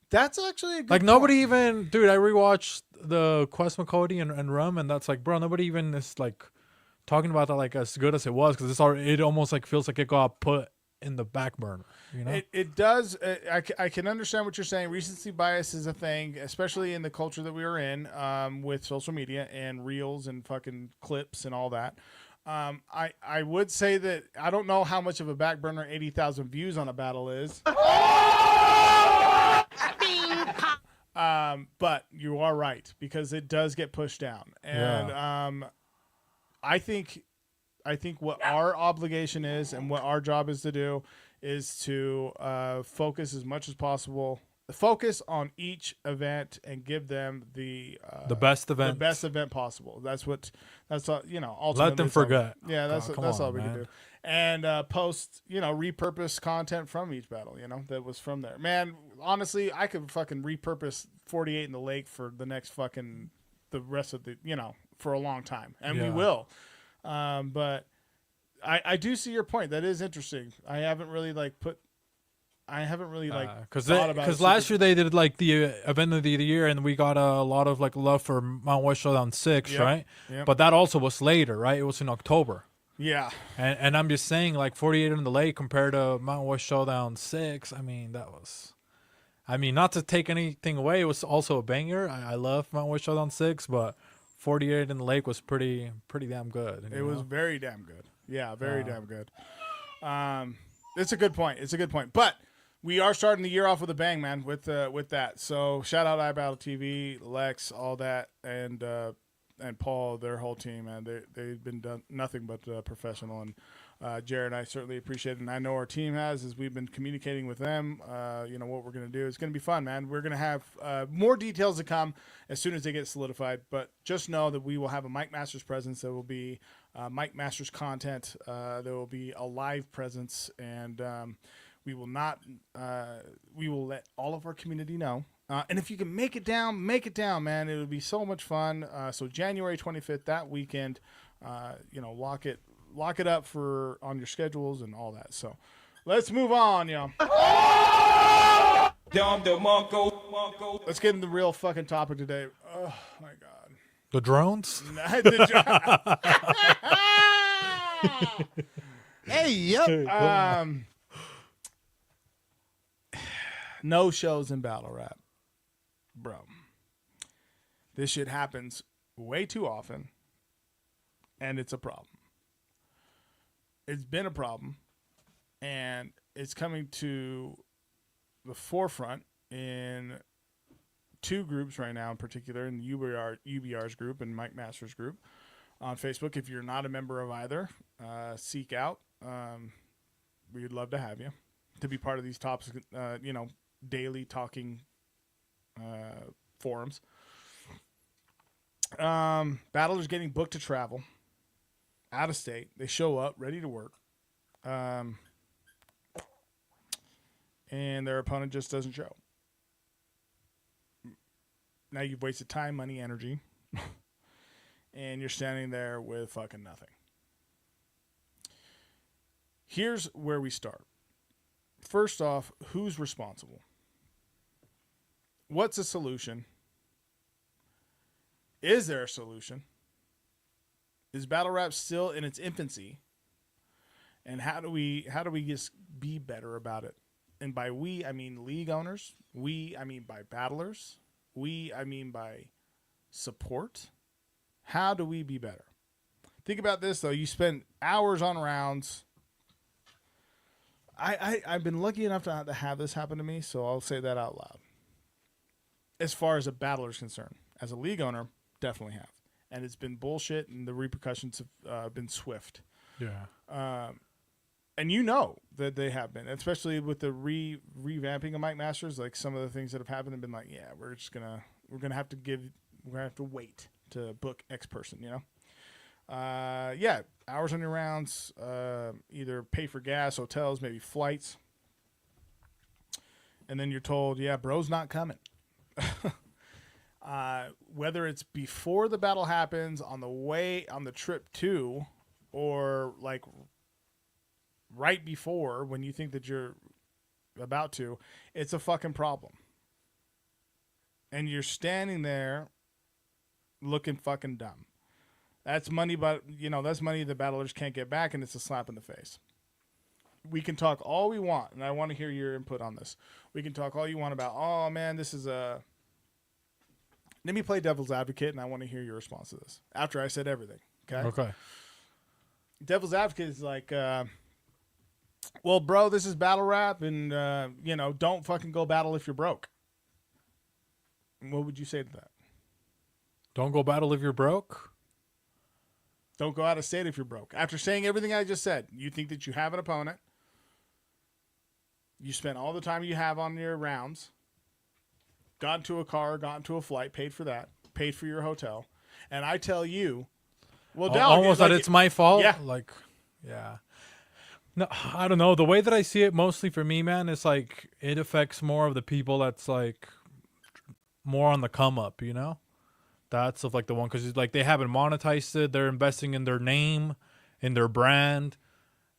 That's actually a good like nobody even, dude. I rewatched the Quest McCody and Rum, and that's like, bro, nobody even is like talking about that like as good as it was because it almost like feels like it got put in the back burner. You know, it does. I can understand what you're saying. Recency bias is a thing, especially in the culture that we are in, with social media and reels and fucking clips and all that. I would say that I don't know how much of a back burner 80,000 views on a battle is. But you are right because it does get pushed down, and I think what our obligation is and what our job is to do is to focus as much as possible. Focus on each event and give them the best event possible. That's all, you know. Ultimately, let them forget. That's all we can do. And post, you know, repurpose content from each battle, you know, that was from there. Man, honestly, I could fucking repurpose 48 in the Lake for the next fucking the rest of the, you know, for a long time, and we will. But I do see your point. That is interesting. I haven't really thought about it. Because last year they did like the event of the year, and we got a lot of like love for Mount West Showdown 6, right? Yep. But that also was later, right? It was in October. Yeah. And I'm just saying, like 48 in the Lake compared to Mount West Showdown 6. I mean, not to take anything away, it was also a banger. I love Mount West Showdown 6, but 48 in the Lake was pretty damn good. It was very damn good. Yeah, very damn good. It's a good point. But we are starting the year off with a bang, man, with that. So shout out iBattle TV, Lex, all that, and Paul, their whole team, man. They've been done nothing but professional, and Jared and I certainly appreciate it, and I know our team has, as we've been communicating with them, you know, what we're going to do. It's going to be fun, man. We're going to have more details to come as soon as they get solidified, but just know that we will have a Mike Masters presence. There will be Mike Masters content. There will be a live presence, and we will let all of our community know. And if you can make it down, man. It would be so much fun. So January 25th, that weekend, you know, lock it up on your schedules and all that. So let's move on, y'all. Let's get into the real fucking topic today. Oh my God. The drones? Hey, yep. No shows in battle rap. Bro. This shit happens way too often, and it's a problem. It's been a problem, and it's coming to the forefront in two groups right now in particular, in the UBR's group and Mike Masters group on Facebook. If you're not a member of either, seek out. We'd love to have you to be part of these topics, you know, daily talking forums. Battlers getting booked to travel out of state. They show up ready to work. And their opponent just doesn't show. Now you've wasted time, money, energy, and you're standing there with fucking nothing. Here's where we start. First off, who's responsible? What's a solution? Is there a solution? Is battle rap still in its infancy? And how do we just be better about it? And by we, I mean league owners. We, I mean by battlers. We, I mean by support. How do we be better? Think about this, though. You spend hours on rounds. I've been lucky enough to have this happen to me, so I'll say that out loud. As far as a battler is concerned. As a league owner, definitely have. And it's been bullshit, and the repercussions have been swift. Yeah. And you know that they have been, especially with the revamping of Mike Masters. Like some of the things that have happened have been like, yeah, we're gonna have to wait to book X person, you know. Yeah, hours on your rounds, either pay for gas, hotels, maybe flights, and then you're told, yeah, bro's not coming. Whether it's before the battle happens, on the trip to, or like right before when you think that you're about to, it's a fucking problem. And you're standing there looking fucking dumb. That's money, but that's money the battlers can't get back, and it's a slap in the face. We can talk all we want, and I want to hear your input on this. We can talk all you want about, oh man, this is a... Let me play devil's advocate, and I want to hear your response to this after I said everything. Okay. Devil's advocate is like, well, bro, this is battle rap, and don't fucking go battle if you're broke. What would you say to that? Don't go battle if you're broke? Don't go out of state if you're broke. After saying everything I just said, you think that you have an opponent. You spent all the time you have on your rounds. Got into a car, got into a flight, paid for that, paid for your hotel. And I tell you, well, Dell, almost like, that it's my fault? Yeah. Like, yeah. No, I don't know. The way that I see it mostly for me, man, is like it affects more of the people that's like more on the come up, you know? That's of like the one, because like they haven't monetized it. They're investing in their name, in their brand.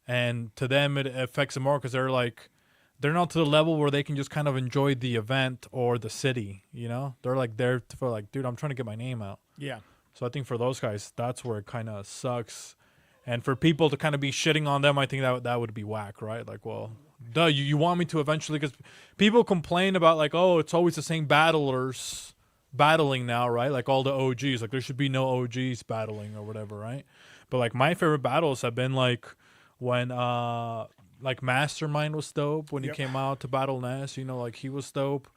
And to them, it affects them more because they're not to the level where they can just kind of enjoy the event or the city, you know? They're like there for like, dude, I'm trying to get my name out. Yeah. So I think for those guys, that's where it kind of sucks. And for people to kind of be shitting on them, I think that would be whack, right? Like, well, duh, you want me to eventually, because people complain about like, oh, it's always the same battlers battling now, right? Like all the OGs, like there should be no OGs battling or whatever, right? But like my favorite battles have been like when like Mastermind was dope when he came out to battle Ness, like he was dope.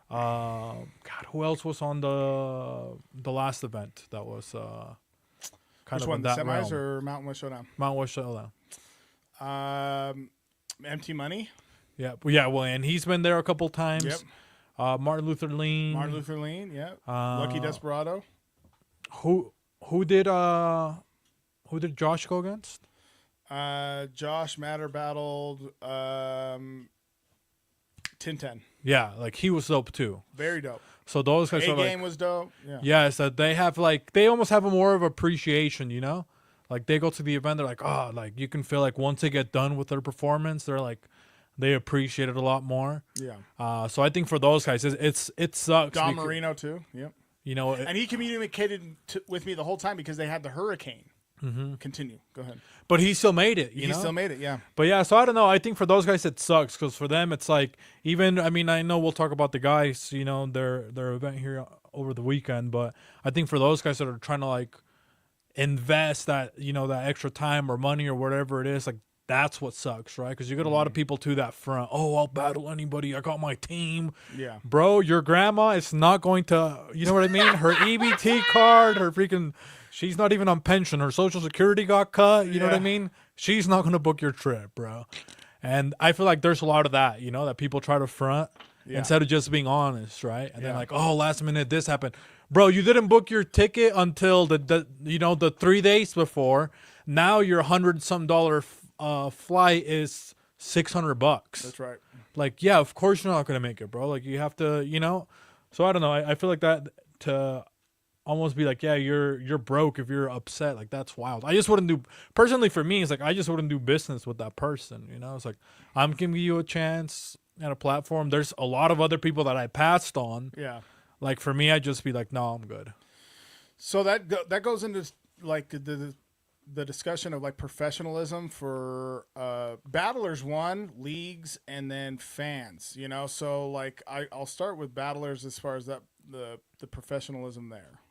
God, who else was on the last event that was kind Which of one, in the that semis realm? or Mountain West Showdown? Mountain West Showdown. Empty Money. Yeah, well, and he's been there a couple times. Yep. Martin Luther Lean. Yeah. Lucky Desperado. Who did Josh go against? Josh Matter battled 10-10. Yeah, like he was dope too. Very dope. So those guys A-game was dope. Yeah. Yes, that they have they almost have a more of appreciation, you know? Like they go to the event, they're like, oh, like you can feel like once they get done with their performance, they're like they appreciate it a lot more. Yeah. So I think for those guys, it sucks. Don Marino too. Yep. And he communicated with me the whole time because they had the hurricane. Mm-hmm. Continue. Go ahead. But he still made it. He still made it. Yeah. But yeah, so I don't know. I think for those guys it sucks because for them it's like I know we'll talk about the guys, their event here over the weekend, but I think for those guys that are trying to like invest that that extra time or money or whatever it is, like that's what sucks, right? Because you get a lot of people to that front. Oh, I'll battle anybody. I got my team. Yeah. Bro, your grandma is not going to, you know what I mean? Her EBT card, her freaking, she's not even on pension. Her Social Security got cut. You know what I mean? She's not going to book your trip, bro. And I feel like there's a lot of that, that people try to front instead of just being honest, right? And then like, oh, last minute this happened. Bro, you didn't book your ticket until the 3 days before. Now your $100-some flight is $600. That's right. Like, yeah, of course you're not gonna make it, bro. Like, you have to, So I don't know. I feel like that to almost be like, yeah, you're broke if you're upset. Like, that's wild. I just wouldn't do. Personally, for me, it's like I just wouldn't do business with that person. It's like I'm giving you a chance at a platform. There's a lot of other people that I passed on. Yeah. Like, for me, I'd just be like, no, I'm good. So that goes into like the discussion of like professionalism for battlers, one, leagues, and then fans. So like I'll start with battlers as far as that the professionalism there.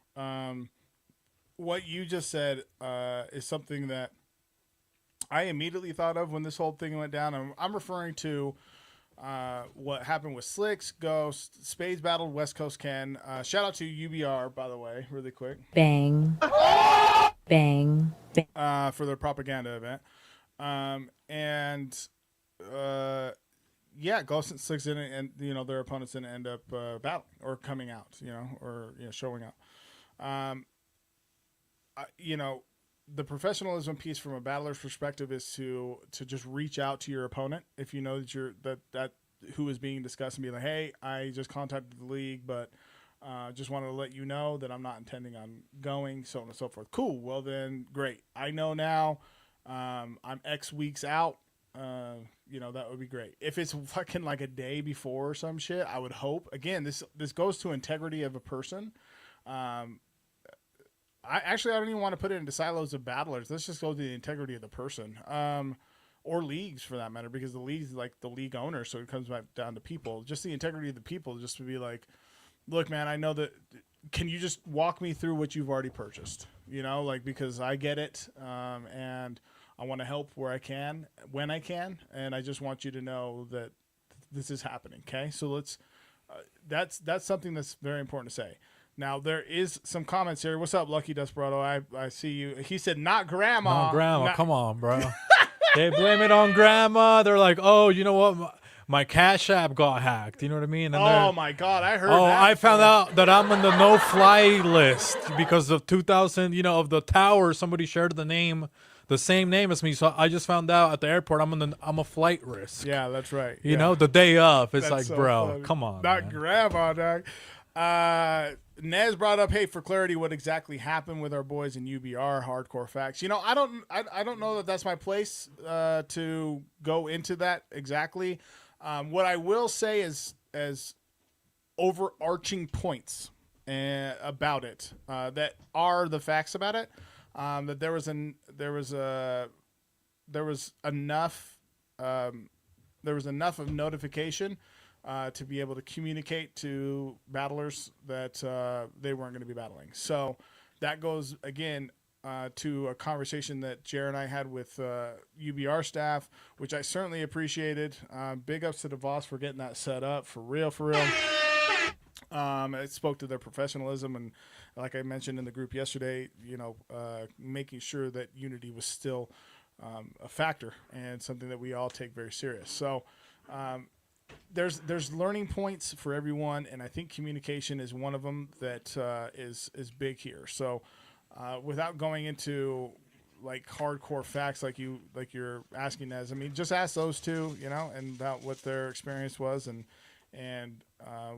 What you just said is something that I immediately thought of when this whole thing went down. I'm referring to what happened with Slicks, Ghost, Spades battled West Coast Ken. Shout out to UBR, by the way, really quick. Bang. Bang. Bang. For their propaganda event. Yeah, Ghost and Slicks didn't, and their opponents didn't end up battling or coming out, or showing up. The professionalism piece from a battler's perspective is to just reach out to your opponent if you know that that who is being discussed and be like, hey, I just contacted the league, but just wanted to let you know that I'm not intending on going, so on and so forth. Cool. Well then, great. I know now. I'm X weeks out. That would be great. If it's fucking like a day before or some shit, I would hope. Again, this goes to integrity of a person. I don't even want to put it into silos of battlers. Let's just go to the integrity of the person, or leagues for that matter, because the league's like the league owner, so it comes back down to people. Just the integrity of the people, just to be like, look, man, I know that. Can you just walk me through what you've already purchased? Because I get it, and I want to help where I can, when I can, and I just want you to know that this is happening. Okay, so let's. That's something that's very important to say. Now, there is some comments here. What's up, Lucky Desperado? I see you. He said, not grandma. Not grandma. Come on, bro. They blame it on grandma. They're like, oh, you know what? My Cash App got hacked. You know what I mean? And oh, my God. I heard that. I found out that I'm on the no-fly list because of 2000, of the tower. Somebody shared the same name as me. So I just found out at the airport I'm a flight risk. Yeah, that's right. You know, the day of. It's that's like, bro, funny. come on. Not man. grandma, dog. Nez brought up, hey, for clarity, what exactly happened with our boys in UBR, hardcore facts. I don't know that that's my place to go into that exactly. What I will say is as overarching points about it that are the facts about it. That there was enough of notification to be able to communicate to battlers that they weren't going to be battling. So that goes, again, to a conversation that Jared and I had with UBR staff, which I certainly appreciated. Big ups to DeVos for getting that set up, for real. It spoke to their professionalism, and like I mentioned in the group yesterday, making sure that unity was still a factor and something that we all take very serious. So there's learning points for everyone, and I think communication is one of them that is big here. So without going into like hardcore facts like you're asking as, I mean, just ask those two, and about what their experience was, and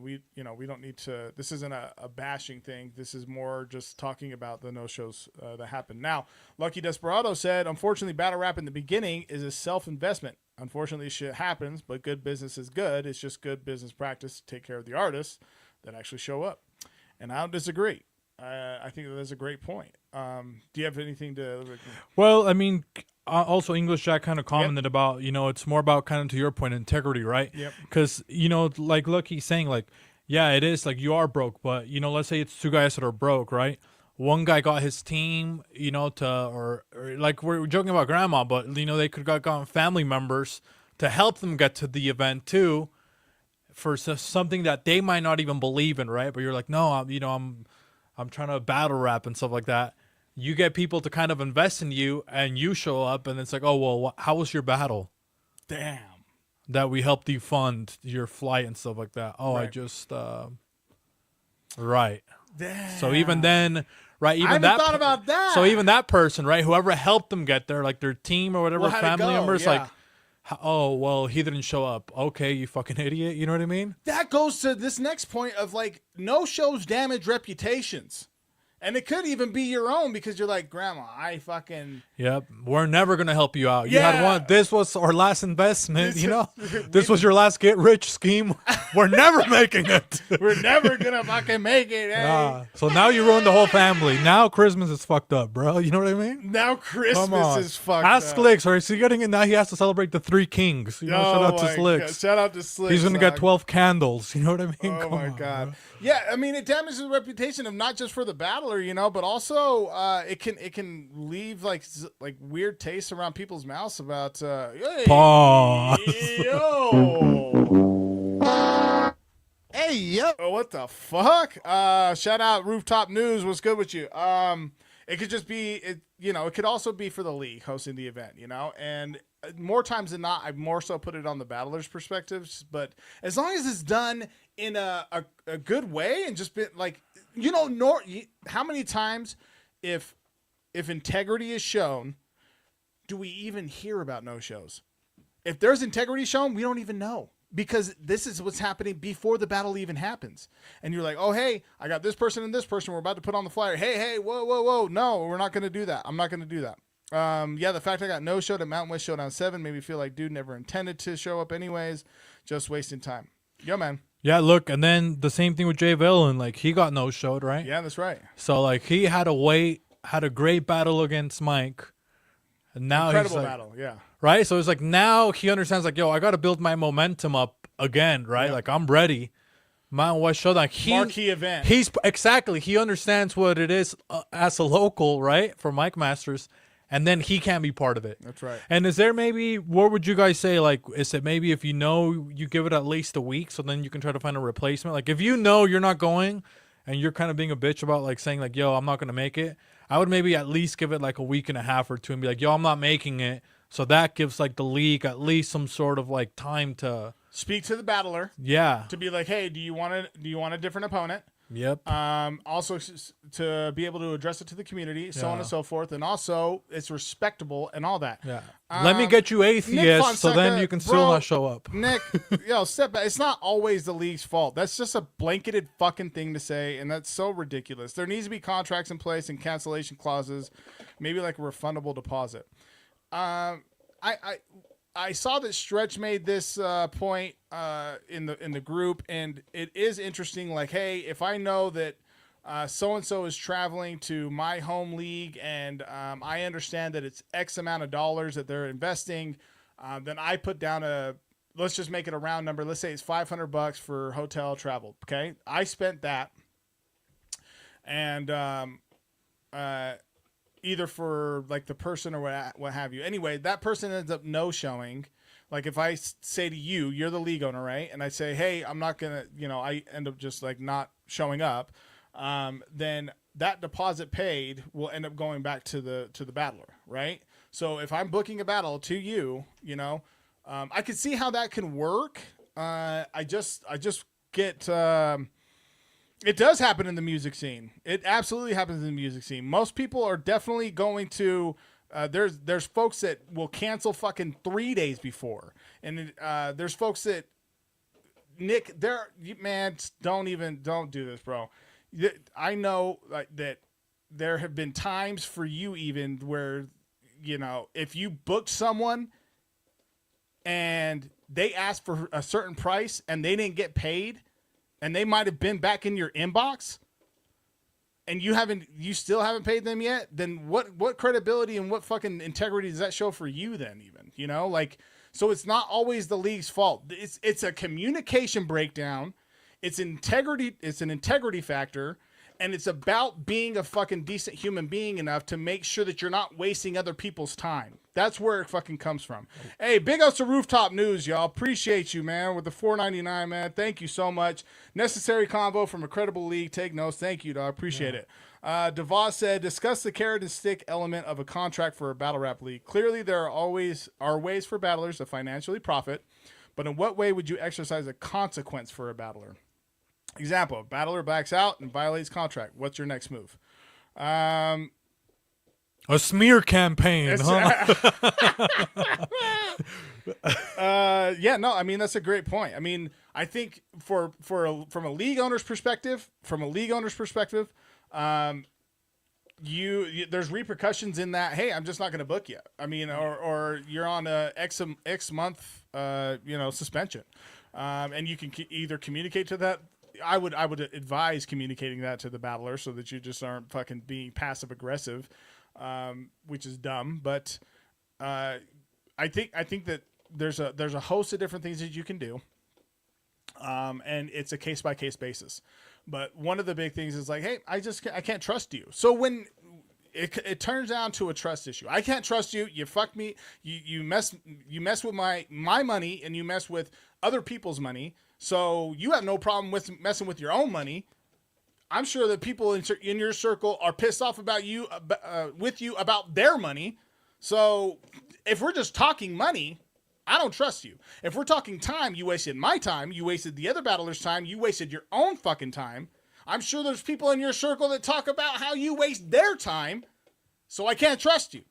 we don't need to. This isn't a bashing thing. This is more just talking about the no-shows that happened. Now, Lucky Desperado said, unfortunately, battle rap in the beginning is a self-investment. Unfortunately, shit happens, but good business is good. It's just good business practice to take care of the artists that actually show up. And I don't disagree. I think that's a great point. Do you have anything to? Well, I mean, also English Jack kind of commented about, it's more about kind of to your point, integrity, right? Yep. Because, like Lucky's saying, like, yeah, it is like you are broke, but, let's say it's two guys that are broke, right? One guy got his team, or like we're joking about grandma, but, they could have gotten family members to help them get to the event too for something that they might not even believe in, right? But you're like, no, I'm trying to battle rap and stuff like that. You get people to kind of invest in you, and you show up, and it's like, oh, well, how was your battle? Damn. That we helped you fund your flight and stuff like that. Oh, right. I just, right. Damn. So even then, right? Even I haven't thought about that. So even that person, right? Whoever helped them get there, like their team or whatever, how'd it family go? members, Yeah. like, oh, well, he didn't show up. Okay, you fucking idiot. You know what I mean? That goes to this next point of like no shows damage reputations. And it could even be your own because you're like, Grandma, I fucking... Yep. We're never going to help you out. You had one. This was our last investment, you know? This was your last get-rich scheme. We're never making it. We're never going to fucking make it, eh? So now you ruined the whole family. Now Christmas is fucked up, bro. You know what I mean? Now Christmas is fucked Ask up. Slicks, right? So you're getting it now. He has to celebrate the 3 kings. You know, shout out to Slicks. Shout out to Slicks. He's going to get 12 candles. You know what I mean? Oh, my God. Bro. Yeah, I mean, it damages the reputation of not just for the battler, you know, but also it can leave like weird tastes around people's mouths about hey, pause. Yo. Hey yo. Oh, what the fuck? Shout out Rooftop News. What's good with you? It could just be it could also be for the league hosting the event, you know, and more times than not, I more so put it on the battler's perspectives, but as long as it's done in a good way and just been like, how many times if integrity is shown, do we even hear about no shows? If there's integrity shown, we don't even know because this is what's happening before the battle even happens. And you're like, oh, hey, I got this person and this person. We're about to put on the flyer. Hey, whoa. No, we're not going to do that. I'm not going to do that. Yeah, the fact I got no showed at Mountain West Showdown 7 made me feel like dude never intended to show up anyways, just wasting time. Yo, man. Yeah, look, and then the same thing with Jay Villain, like he got no showed, right? Yeah, that's right. So like he had to wait, had a great battle against Mike, and now incredible he's like, battle, yeah. Right? So it's like now he understands like, yo, I got to build my momentum up again, right? Yeah. Like I'm ready. Mountain West Showdown, marquee event. He understands what it is as a local, right? For Mike Masters. And then he can't be part of it. That's right. And is there maybe, what would you guys say? Like, is it maybe if you give it at least a week, so then you can try to find a replacement? Like, if you know you're not going and you're kind of being a bitch about like saying like, yo, I'm not going to make it, I would maybe at least give it like a week and a half or two and be like, yo, I'm not making it. So that gives like the league at least some sort of like time to speak to the battler. Yeah. To be like, hey, do you want a different opponent? Yep. Also to be able to address it to the community, so on and so forth, and also it's respectable and all that. Yeah. Let me get you atheist, so then you can still not show up. Nick, step back. It's not always the league's fault. That's just a blanketed fucking thing to say, and that's so ridiculous. There needs to be contracts in place and cancellation clauses, maybe like a refundable deposit. I saw that Stretch made this point in the group, and it is interesting. Like, hey, if I know that so and so is traveling to my home league, and I understand that it's X amount of dollars that they're investing, then I put down let's just make it a round number. Let's say it's $500 for hotel travel. Okay, I spent that, and either for like the person or what have you. Anyway, that person ends up no showing. Like if I say to you, you're the league owner, right? And I say, hey, I'm not going to, I end up just like not showing up. Then that deposit paid will end up going back to the battler, right? So if I'm booking a battle to you, I can see how that can work. I just get, it does happen in the music scene. It absolutely happens in the music scene. Most people are definitely going to, there's folks that will cancel fucking 3 days before. And there's folks that, Nick, don't do this, bro. I know that there have been times for you even where, if you booked someone and they asked for a certain price and they didn't get paid, and they might have been back in your inbox, and you still haven't paid them yet, then what credibility and what fucking integrity does that show for you then even? So it's not always the league's fault. It's a communication breakdown. It's an integrity factor, and it's about being a fucking decent human being enough to make sure that you're not wasting other people's time. That's where it fucking comes from. Hey, big ups to Rooftop News, y'all. Appreciate you, man, with the $4.99, man. Thank you so much. Necessary convo from a credible league. Take notes. Thank you, dog. Appreciate it. DeVos said, discuss the carrot and stick element of a contract for a battle rap league. Clearly, there are ways for battlers to financially profit, but in what way would you exercise a consequence for a battler? Example, battler backs out and violates contract. What's your next move? A smear campaign, huh? Yeah, no, I mean, that's a great point. I mean, I think from a league owner's perspective, there's repercussions in that. Hey, I'm just not going to book you. I mean, or you're on a X month, suspension, and you can either communicate to that. I would advise communicating that to the battler so that you just aren't fucking being passive aggressive, which is dumb. But I think that there's a host of different things that you can do, and it's a case by case basis. But one of the big things is like, hey, I can't trust you. So when it turns down to a trust issue, I can't trust you. You fuck me. You mess with my money, and you mess with other people's money. So you have no problem with messing with your own money. I'm sure that people in your circle are pissed off about you, with you about their money. So if we're just talking money, I don't trust you. If we're talking time, you wasted my time. You wasted the other battler's time. You wasted your own fucking time. I'm sure there's people in your circle that talk about how you waste their time. So I can't trust you.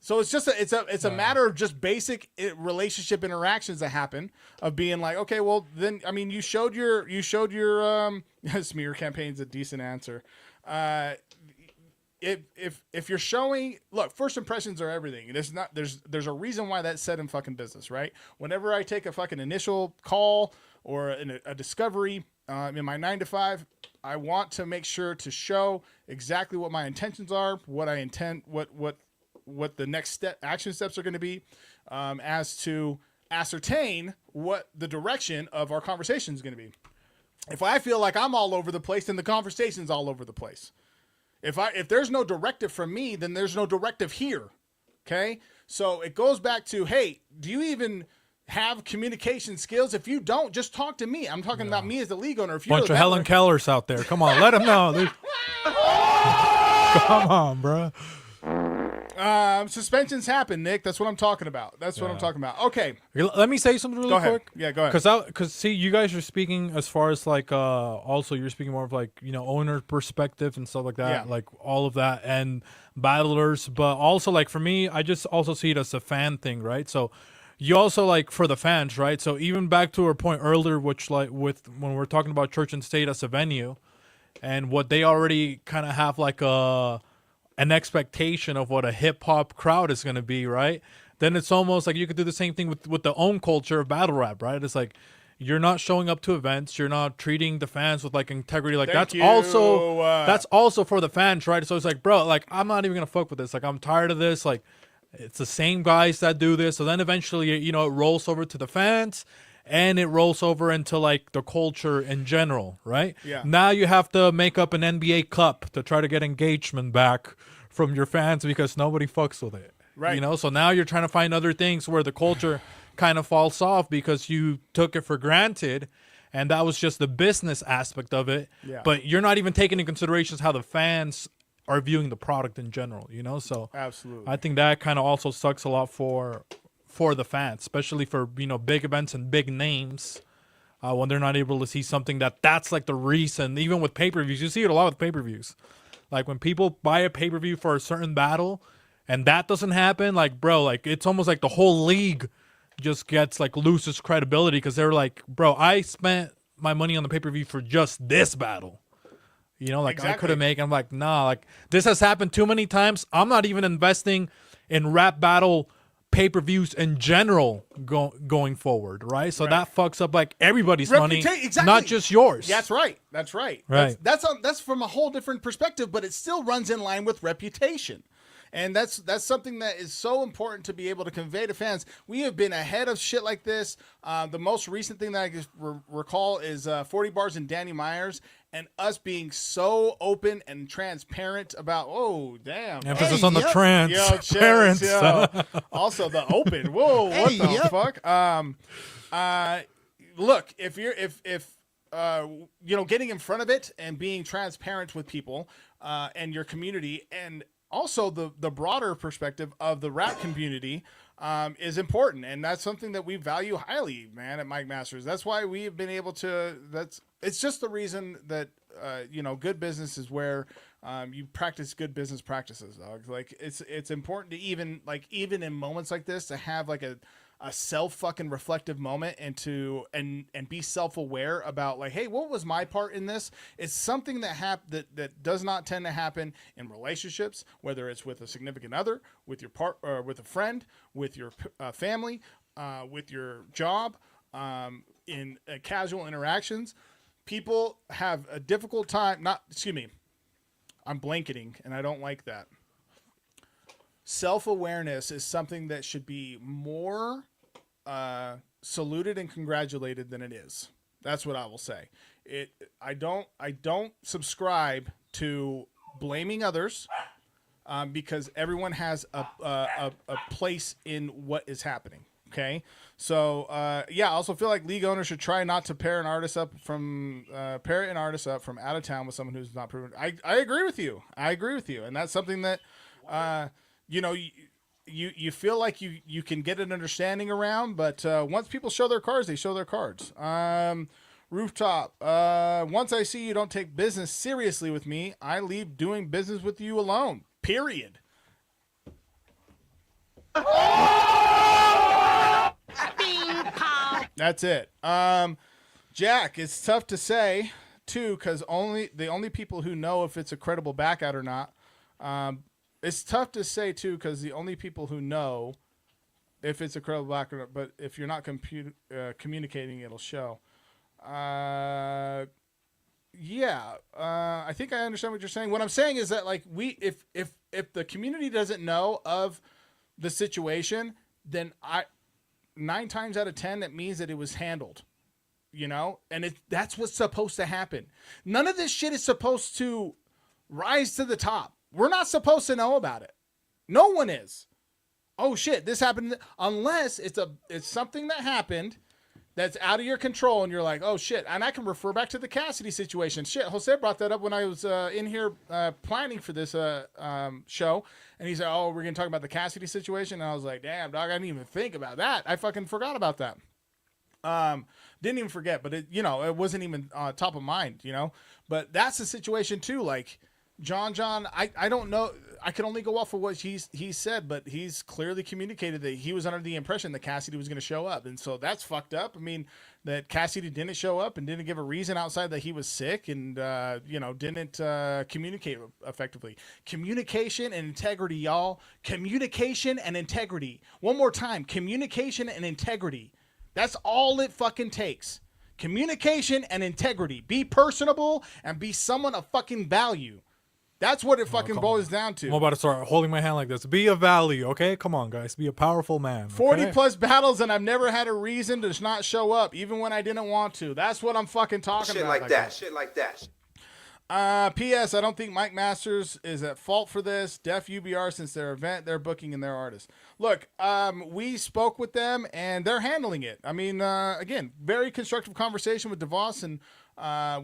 So it's just it's a matter of just basic relationship interactions that happen of being like, okay, well then, I mean, you showed your smear campaign's a decent answer. If you're showing, look, first impressions are everything. There's a reason why that's said in fucking business, right? Whenever I take a fucking initial call or a discovery in my 9 to 5, I want to make sure to show exactly what my intentions are, what I intend, what the next action steps are going to be, as to ascertain what the direction of our conversation is going to be. If I feel like I'm all over the place, then the conversation's all over the place. If there's no directive from me, then there's no directive here. Okay? So it goes back to, hey, do you even have communication skills? If you don't, just talk to me. I'm talking about me as the league owner. If you're Bunch of Helen Kellers out there. Come on, let them know. Come on, bro. Suspensions happen, Nick. That's what I'm talking about. What I'm talking about. Okay. Let me say something really quick. Yeah, go ahead. Because see, you guys are speaking as far as like, also you're speaking more of like, owner perspective and stuff like that, like all of that and battlers. But also like for me, I just also see it as a fan thing, right? So you also like for the fans, right? So even back to our point earlier, which like when we're talking about church and state as a venue and what they already kind of have like an expectation of what a hip-hop crowd is going to be, right? Then it's almost like you could do the same thing with the own culture of battle rap, right? It's like you're not showing up to events, you're not treating the fans with like integrity. Like that's also for the fans, right? So it's like, bro, like I'm not even going to fuck with this. Like I'm tired of this. Like it's the same guys that do this. So then eventually, it rolls over to the fans and it rolls over into like the culture in general, right? Yeah. Now you have to make up an NBA cup to try to get engagement back from your fans because nobody fucks with it. Right. So now you're trying to find other things where the culture kind of falls off because you took it for granted and that was just the business aspect of it. Yeah. But you're not even taking into considerations how the fans are viewing the product in general, So absolutely. I think that kind of also sucks a lot for the fans, especially for, big events and big names. When they're not able to see something that's like the reason, even with pay-per-views, you see it a lot with pay-per-views. Like when people buy a pay-per-view for a certain battle and that doesn't happen, like, bro, like it's almost like the whole league just gets like loses credibility because they're like, bro, I spent my money on the pay-per-view for just this battle. Exactly. I could have made, I'm like, nah, like this has happened too many times. I'm not even investing in rap battle pay-per-views in general going forward, right? So that fucks up like everybody's money, not just yours. That's right. Right. That's from a whole different perspective, but it still runs in line with reputation. And that's something that is so important to be able to convey to fans. We have been ahead of shit like this. The most recent thing that I can recall is 40 Bars and Danny Myers and us being so open and transparent about, oh, damn. Emphasis on the transparent. Also the open. Whoa, what the fuck? Look, if getting in front of it and being transparent with people and your community and also the broader perspective of the rap community is important, and that's something that we value highly, man, at Mike Masters. That's why we have been able to. It's just the reason that good business is where you practice good business practices, dog. Like it's important to even in moments like this to have like a self fucking reflective moment and be self-aware about like, hey, what was my part in this? It's something that does not tend to happen in relationships, whether it's with a significant other, with your with a friend, with your family, with your job, in casual interactions. People have a difficult time. I'm blanketing, and I don't like that. Self-awareness is something that should be more saluted and congratulated than it is. That's what I will say. I don't subscribe to blaming others because everyone has a place in what is happening. Okay, so I also feel like league owners should try not to pair an artist up from out of town with someone who's not proven. I agree with you. And that's something that you feel like you can get an understanding around, but once people show their cards, they show their cards. Rooftop. Once I see you don't take business seriously with me, I leave doing business with you alone. Period. That's it. Jack, it's tough to say too, because the only people who know if it's a credible back out or not. It's tough to say too, because the only people who know if it's a credible back or not, but if you're not communicating, it'll show. I think I understand what you're saying. What I'm saying is that like if the community doesn't know of the situation, then 9 times out of 10, that means that it was handled, and that's what's supposed to happen. None of this shit is supposed to rise to the top. We're not supposed to know about it. No one is. Oh shit, this happened. Unless it's something that happened that's out of your control and you're like, oh shit. And I can refer back to the Cassidy situation. Shit, Jose brought that up when I was in here planning for this show. And he said, oh, we're going to talk about the Cassidy situation. And I was like, damn, dog, I didn't even think about that. I fucking forgot about that. Didn't even forget, but it wasn't even top of mind, But that's the situation too. Like, John, I don't know. I can only go off of what he said, but he's clearly communicated that he was under the impression that Cassidy was going to show up. And so that's fucked up. I mean, that Cassidy didn't show up and didn't give a reason outside that he was sick and, didn't communicate effectively. Communication and integrity, y'all. Communication and integrity. One more time. Communication and integrity. That's all it fucking takes. Communication and integrity. Be personable and be someone of fucking value. That's what it fucking boils down to. I'm about to start holding my hand like this. Be of value, okay? Come on, guys. Be a powerful man. Okay? 40 plus battles, and I've never had a reason to not show up, even when I didn't want to. That's what I'm fucking talking about. Shit like that. P.S. I don't think Mike Masters is at fault for this. Def UBR, since their event, they're booking and their artists. Look, we spoke with them, and they're handling it. I mean, again, very constructive conversation with DeVos and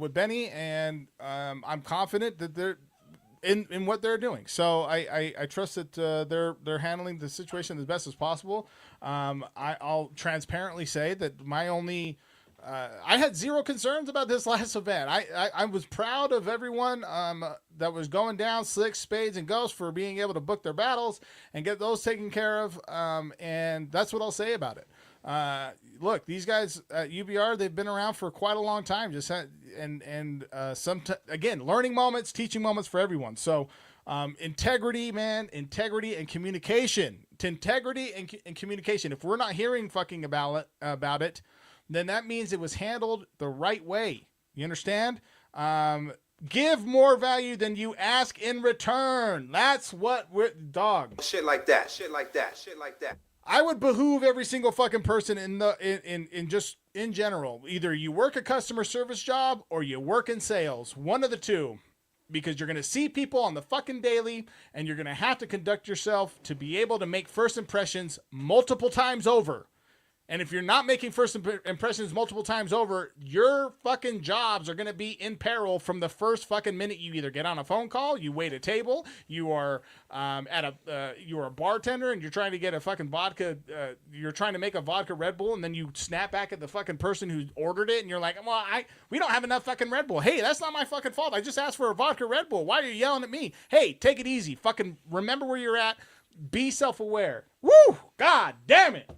with Benny, and I'm confident that they're in what they're doing. So I trust that they're handling the situation as best as possible. I'll transparently say that my only I had zero concerns about this last event. I was proud of everyone that was going down, Slicks, Spades, and Ghosts, for being able to book their battles and get those taken care of. And that's what I'll say about it. Look, these guys at UBR, they've been around for quite a long time. Again, learning moments, teaching moments for everyone. So integrity, man, integrity and communication. Integrity and communication. If we're not hearing fucking about it, then that means it was handled the right way. You understand? Give more value than you ask in return. That's what we're, dog. Shit like that. I would behoove every single fucking person in general. Either you work a customer service job or you work in sales. One of the two. Because you're going to see people on the fucking daily, and you're going to have to conduct yourself to be able to make first impressions multiple times over. And if you're not making first impressions multiple times over, your fucking jobs are going to be in peril from the first fucking minute you either get on a phone call, you wait a table, you are you're a bartender and you're trying to get a fucking vodka, you're trying to make a vodka Red Bull, and then you snap back at the fucking person who ordered it, and you're like, well, we don't have enough fucking Red Bull. Hey, that's not my fucking fault. I just asked for a vodka Red Bull. Why are you yelling at me? Hey, take it easy. Fucking remember where you're at. Be self-aware. Woo! God damn it!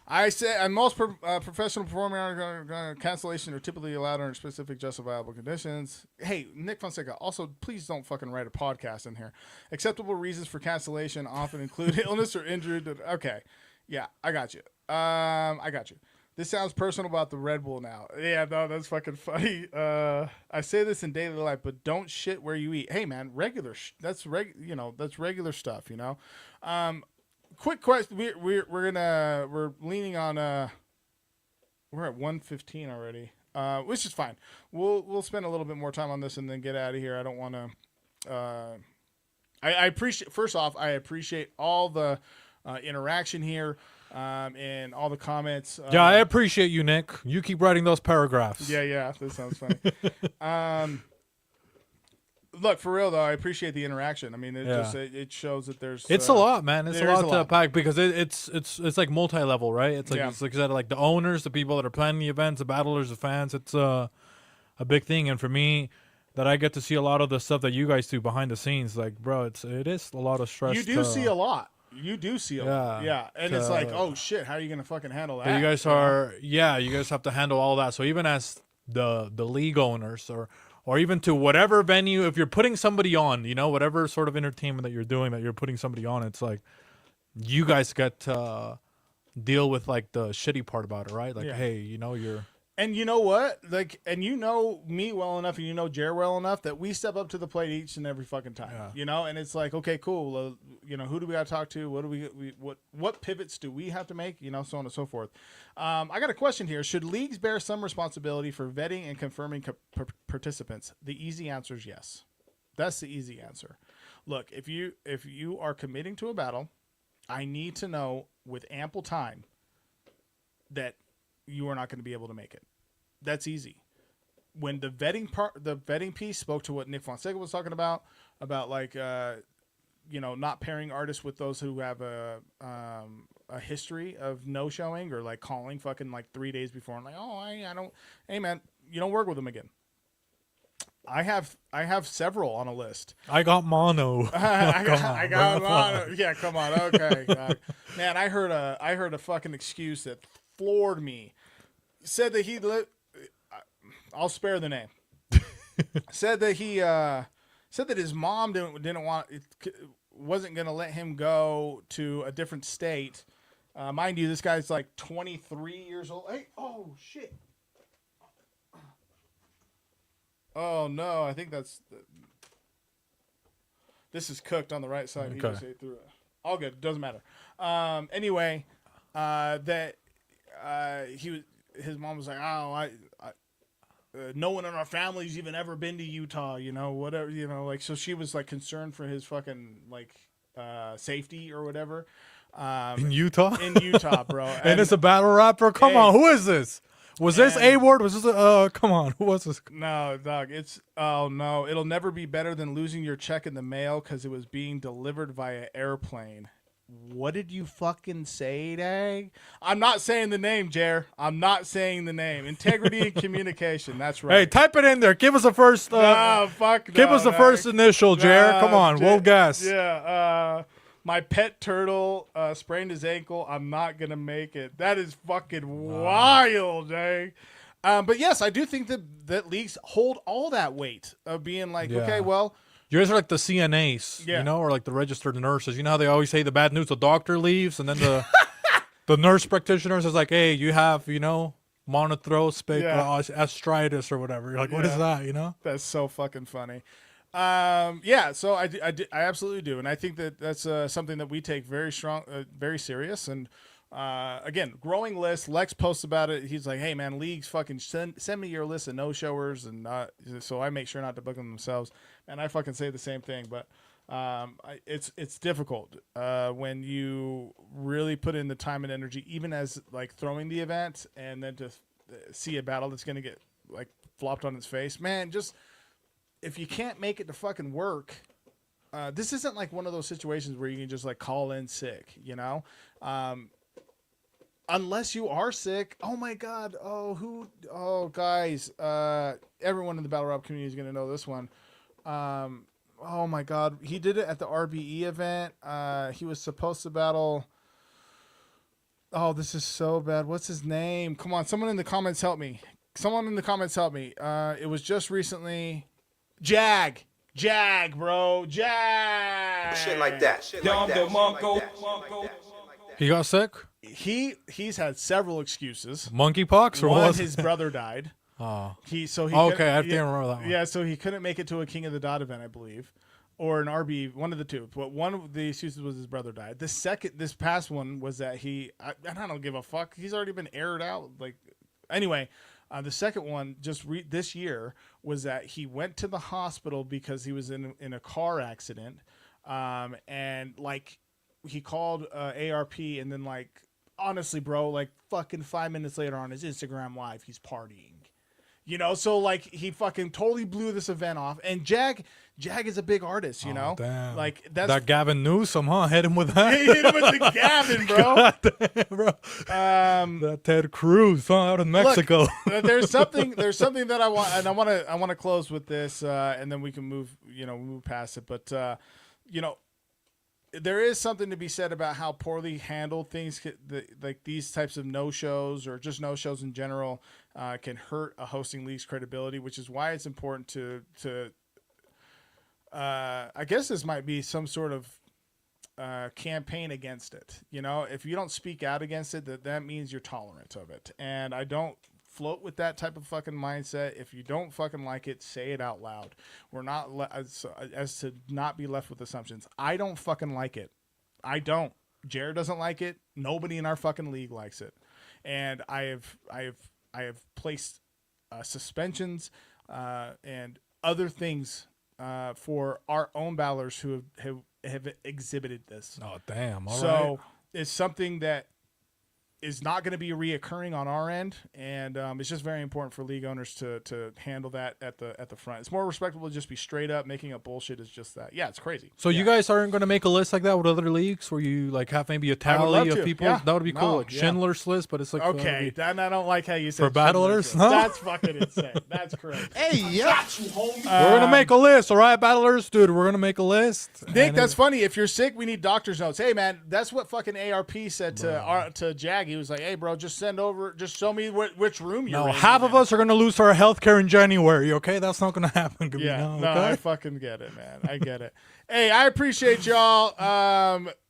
I say, most professional performing cancellation are typically allowed under specific justifiable conditions. Hey, Nick Fonseca, also, please don't fucking write a podcast in here. Acceptable reasons for cancellation often include illness or injury. Okay. Yeah, I got you. I got you. This sounds personal about the Red Bull now. Yeah, no, that's fucking funny. I say this in daily life, but don't shit where you eat. Hey, man, that's regular stuff, you know. Quick question. We're leaning on. We're at 1:15 already, which is fine. We'll spend a little bit more time on this and then get out of here. I don't want to. I appreciate. First off, I appreciate all the interaction here. And all the comments. Yeah, I appreciate you, Nick. You keep writing those paragraphs. Yeah, that sounds funny. Look, for real though, I appreciate the interaction. I mean, it shows that there's. It's a lot, man. It's a lot to pack because it's like multi-level, right? It's like it's like you said, like the owners, the people that are planning the events, the battlers, the fans. It's a big thing, and for me, that I get to see a lot of the stuff that you guys do behind the scenes. Like, bro, it is a lot of stress. You do see a lot. You do see a lot. Yeah. And it's like, oh shit, how are you gonna fucking handle that? You guys you guys have to handle all that. So even as the league owners or even to whatever venue, if you're putting somebody on, you know, whatever sort of entertainment that you're doing, that you're putting somebody on, it's like you guys get to deal with like the shitty part about it, right? Like, hey, you know, And you know what? Like, and you know me well enough, and you know Jer well enough that we step up to the plate each and every fucking time. Yeah. You know, and it's like, okay, cool. You know, who do we got to talk to? What do what pivots do we have to make? You know, so on and so forth. I got a question here. Should leagues bear some responsibility for vetting and confirming participants? The easy answer is yes. That's the easy answer. Look, if you are committing to a battle, I need to know with ample time that you are not going to be able to make it. That's easy. When the vetting piece spoke to what Nick Fonseca was talking about like, you know, not pairing artists with those who have a history of no showing or like calling fucking like 3 days before and like, oh, I don't, hey man, you don't work with them again. I have several on a list. I got mono. I got mono. Yeah, come on. Okay. Man, I heard a fucking excuse that floored me. Said that I'll spare the name. said that his mom wasn't going to let him go to a different state. Mind you, this guy's like 23 years old. Hey, oh shit. Oh no, I think this is cooked on the right side. Okay. He just ate through it. All good. Doesn't matter. Anyway, his mom was like, oh, no one in our family's even ever been to Utah, you know, whatever, you know, like, so she was like concerned for his fucking like safety or whatever. In Utah, bro. And it's a battle rapper. Come on, who is this? Was this A-Ward? Was this come on, who was this? No, dog. No, it'll never be better than losing your check in the mail because it was being delivered via airplane. What did you fucking say, Dag? I'm not saying the name, Jer. I'm not saying the name. Integrity and communication. That's right. Hey, type it in there. Give us a first. Give us the first initial, Jer. Come on, we'll guess. Yeah. My pet turtle sprained his ankle. I'm not gonna make it. That is fucking wild, Dag. But yes, I do think that leagues hold all that weight of being like, okay, well. You guys are like the CNAs, you know, or like the registered nurses. You know how they always say the bad news, the doctor leaves, and then the nurse practitioners is like, hey, you have, you know, monothrospic or whatever. You're like, what is that, you know? That's so fucking funny. So I absolutely do. And I think that that's something that we take very serious. And again, growing list. Lex posts about it. He's like, hey, man, leagues fucking send me your list of no-showers. And so I make sure not to book them themselves. And I fucking say the same thing. But It's difficult when you really put in the time and energy, even as like throwing the event, and then to see a battle that's going to get like flopped on its face. Man, just if you can't make it to fucking work, this isn't like one of those situations where you can just like call in sick, you know? Unless you are sick. Oh my God. Oh, guys. Everyone in the Battle Rap community is going to know this one. Oh my God. He did it at the RBE event. He was supposed to battle. Oh, this is so bad. What's his name? Come on. Someone in the comments help me. It was just recently. Jag, bro. Jag. Shit like that. He got sick? He's had several excuses. Monkeypox or One, what? his brother died. Oh. Okay, I didn't remember that one. Yeah, so he couldn't make it to a King of the Dot event, I believe. Or an RB, one of the two. But one of the excuses was his brother died. This past one was that I don't give a fuck. He's already been aired out. Like, anyway, the second one this year was that he went to the hospital because he was in a car accident. And like he called ARP, and then like, honestly, bro, like fucking 5 minutes later on his Instagram live, he's partying. You know, so like he fucking totally blew this event off. And Jag is a big artist, you know? Damn. Like that's that Gavin Newsom, huh? Hit him with that. Hit him with the Gavin, bro. Damn, bro. That Ted Cruz, huh? Out of Mexico. Look, there's something that I want, and I want to close with this, and then we can move past it. But there is something to be said about how poorly handled things, like these types of no-shows or just no-shows in general, can hurt a hosting league's credibility, which is why it's important to I guess this might be some sort of campaign against it. You know, if you don't speak out against it, that means you're tolerant of it. And I don't float with that type of fucking mindset. If you don't fucking like it, say it out loud. We're not as to not be left with assumptions. I don't fucking like it. I don't. Jared doesn't like it. Nobody in our fucking league likes it. And I have placed suspensions and other things for our own battlers who have exhibited this. Oh damn! So it's something that is not going to be reoccurring on our end, and it's just very important for league owners to handle that at the front. It's more respectable to just be straight up. Making up bullshit is just that. Yeah, it's crazy. So you guys aren't going to make a list like that with other leagues where you like have maybe a tally of people? Yeah. That would be cool. Like Schindler's List, but it's like okay. Then I don't like how you said for battlers. No? That's fucking insane. That's correct. Hey, yeah. We're gonna make a list, all right, battlers, dude. We're gonna make a list. Nick, that's funny. If you're sick, we need doctor's notes. Hey, man, that's what fucking ARP said to Jag. He was like, "Hey, bro, just send over. Just show me which room you're in." No, half of us are gonna lose our health care in January. Okay, that's not gonna happen. Yeah, okay? I fucking get it, man. I get it. Hey, I appreciate y'all.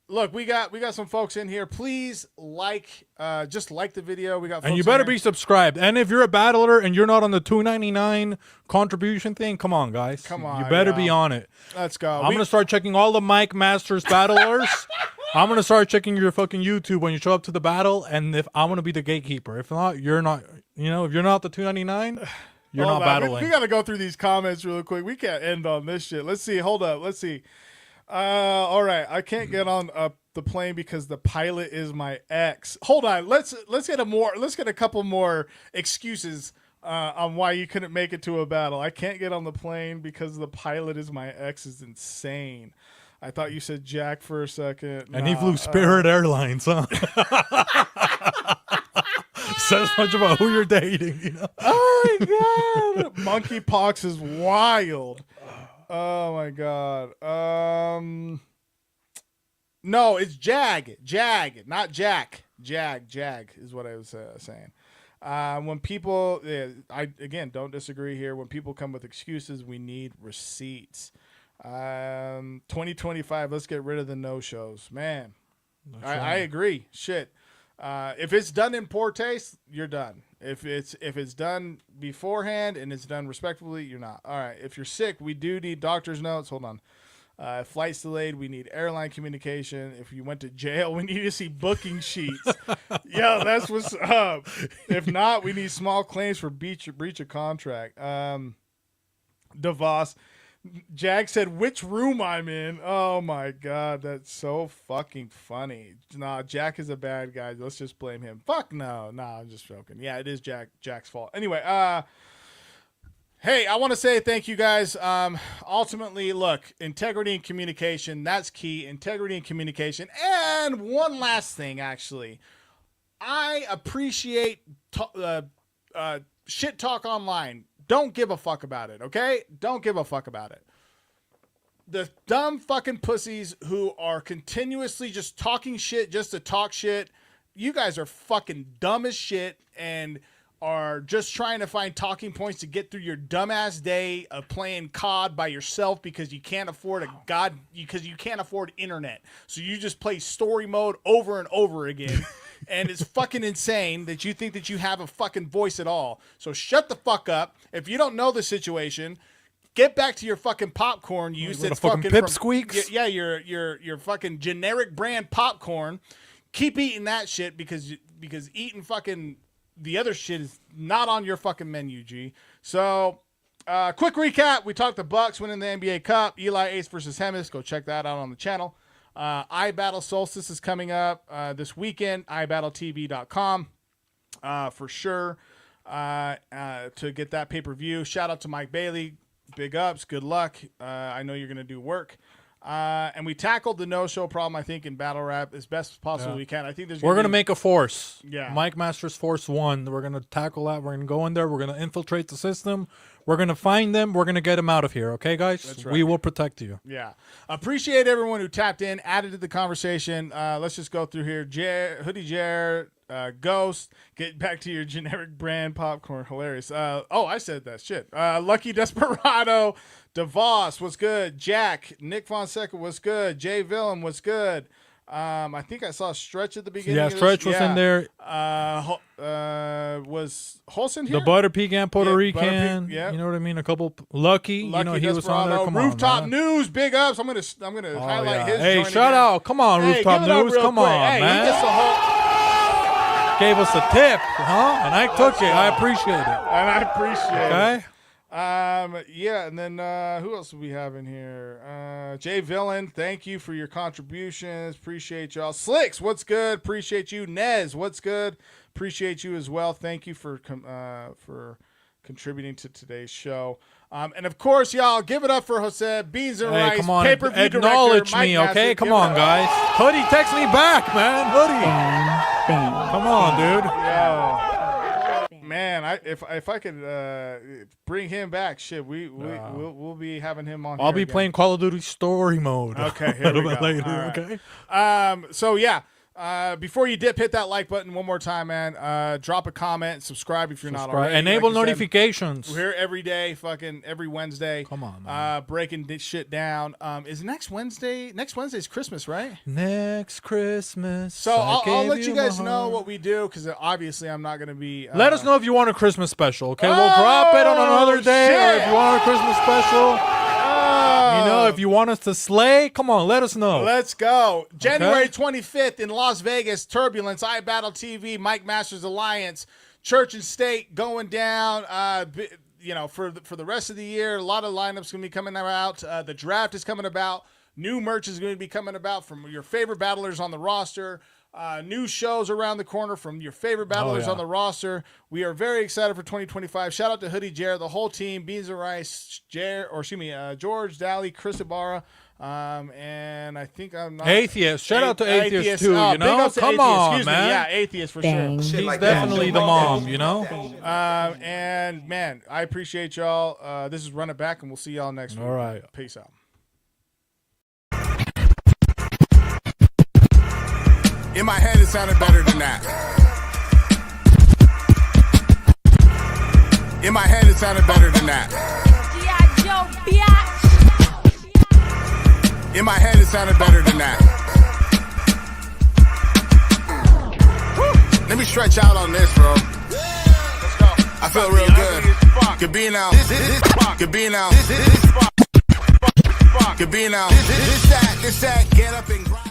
Look, we got some folks in here. Please just like the video. We got folks and you better in here. be subscribed. And if you're a battler and you're not on the $2.99 contribution thing, come on, guys. Come on, you better be on it. Let's go. I'm gonna start checking all the Mike Masters battlers. I'm gonna start checking your fucking YouTube when you show up to the battle, and if I'm gonna be the gatekeeper. If not, you're not. You know, if you're not the $2.99, you're not battling. We gotta go through these comments real quick. We can't end on this shit. Let's see. Hold up. Let's see. All right. I can't get on the plane because the pilot is my ex. Hold on. Let's get a couple more excuses on why you couldn't make it to a battle. I can't get on the plane because the pilot is my ex is insane. I thought you said Jack for a second. And he flew Spirit Airlines, huh? Says much about who you're dating, you know? Oh my god. Monkeypox is wild. Oh my god. No, it's Jag, not Jack. Jag is what I was saying. When people, I again don't disagree here. When people come with excuses, we need receipts. 2025, let's get rid of the no-shows, man. I agree. Shit. If it's done in poor taste, you're done. If it's done beforehand and it's done respectfully, you're not. All right. If you're sick, we do need doctor's notes. Hold on. If flight's delayed, we need airline communication. If you went to jail, we need to see booking sheets. Yeah, that's what's up. If not, we need small claims for breach of contract. DeVos, Jack said, which room I'm in. Oh, my God. That's so fucking funny. Nah, Jack is a bad guy. Let's just blame him. Fuck no. Nah, I'm just joking. Yeah, it is Jack's fault. Anyway, hey, I want to say thank you guys. Ultimately, look, integrity and communication, that's key. Integrity and communication. And one last thing, actually. I appreciate shit talk online. Don't give a fuck about it, okay? Don't give a fuck about it. The dumb fucking pussies who are continuously just talking shit just to talk shit, you guys are fucking dumb as shit and are just trying to find talking points to get through your dumbass day of playing COD by yourself because you can't afford because you can't afford internet. So you just play story mode over and over again. And it's fucking insane that you think that you have a fucking voice at all. So shut the fuck up. If you don't know the situation, get back to your fucking popcorn use. It's fucking pipsqueaks. Yeah, your fucking generic brand popcorn. Keep eating that shit because eating fucking the other shit is not on your fucking menu, G. So, quick recap. We talked the Bucks winning the NBA Cup. Eli Ace versus Hemis. Go check that out on the channel. iBattle Solstice is coming up this weekend. iBattleTV.com for sure to get that pay-per-view. Shout out to Mike Bailey. Big ups. Good luck. I know you're going to do work. And we tackled the no-show problem, I think, in Battle Rap as best as possible we can. I think we're going to make a force. Yeah. Mike Masters Force 1. We're going to tackle that. We're going to go in there. We're going to infiltrate the system. We're going to find them. We're going to get them out of here. Okay, guys? That's right. We will protect you. Yeah. Appreciate everyone who tapped in, added to the conversation. Let's just go through here. Hoodie Jer, Ghost, get back to your generic brand popcorn. Hilarious. I said that shit. Lucky Desperado, DeVos, what's good? Jack, Nick Fonseca, what's good? Jay Villain, what's good? I think I saw Stretch at the beginning. Yeah, Stretch was in there. Was Holson here? The Butter Pecan Puerto Rican. Yeah. You know what I mean? A couple Lucky you know, he was on there. Come Rooftop on, News, big ups. I'm gonna highlight his. Hey, shout out. Come on, Rooftop News. Come on, man. Gave us a tip, huh? And I took it. I appreciate it. And I appreciate it. Okay. Yeah, and then who else do we have in here? Jay Villain, thank you for your contributions. Appreciate y'all. Slicks, what's good? Appreciate you. Nez, what's good? Appreciate you as well. Thank you for contributing to today's show. And of course, y'all, give it up for Jose Beans and Rice, come on, pay-per-view acknowledge director, me, Mike okay? Massey. Come on, guys. Hoodie, text me back, man. Hoodie. Come on, dude. Yo. Man, if I could bring him back, shit, we'll be having him on. I'll be again. playing Call of Duty story mode. Okay, a little bit later. Right. Okay. So yeah. Before you dip, hit that like button one more time, man. Drop a comment, subscribe if you're not already. Enable like notifications. We're here every day, fucking every Wednesday. Come on, man. Breaking this shit down. Is next Wednesday? Next Wednesday's Christmas, right? Next Christmas. So I'll let you guys know what we do because obviously I'm not going to be. Let us know if you want a Christmas special, okay? We'll drop it on another day, or if you want a Christmas special. You know, if you want us to slay, come on, let us know. Let's go. January 25th in Las Vegas, Turbulence, iBattle TV, Mike Masters Alliance, Church and State going down. You know, for the rest of the year, a lot of lineups going to be coming out. The draft is coming about. New merch is going to be coming about from your favorite battlers on the roster. New shows around the corner from your favorite battlers on the roster. We are very excited for 2025. Shout out to Hoodie Jared, the whole team, Beans and Rice, George, Daly, Chris Ibarra, and I think I'm not Atheist. Shout out to Atheist too. You know, come on, man. Yeah, Atheist for sure. He's definitely the mom. You know. And man, I appreciate y'all. This is Run It Back, and we'll see y'all next week. All right. Peace out. In my head, it sounded better than that. In my head, it sounded better than that. In my head, it sounded better than that. Let me stretch out on this, bro. I feel real good. Gabino. Gabino. Gabino. This that, get up and grind.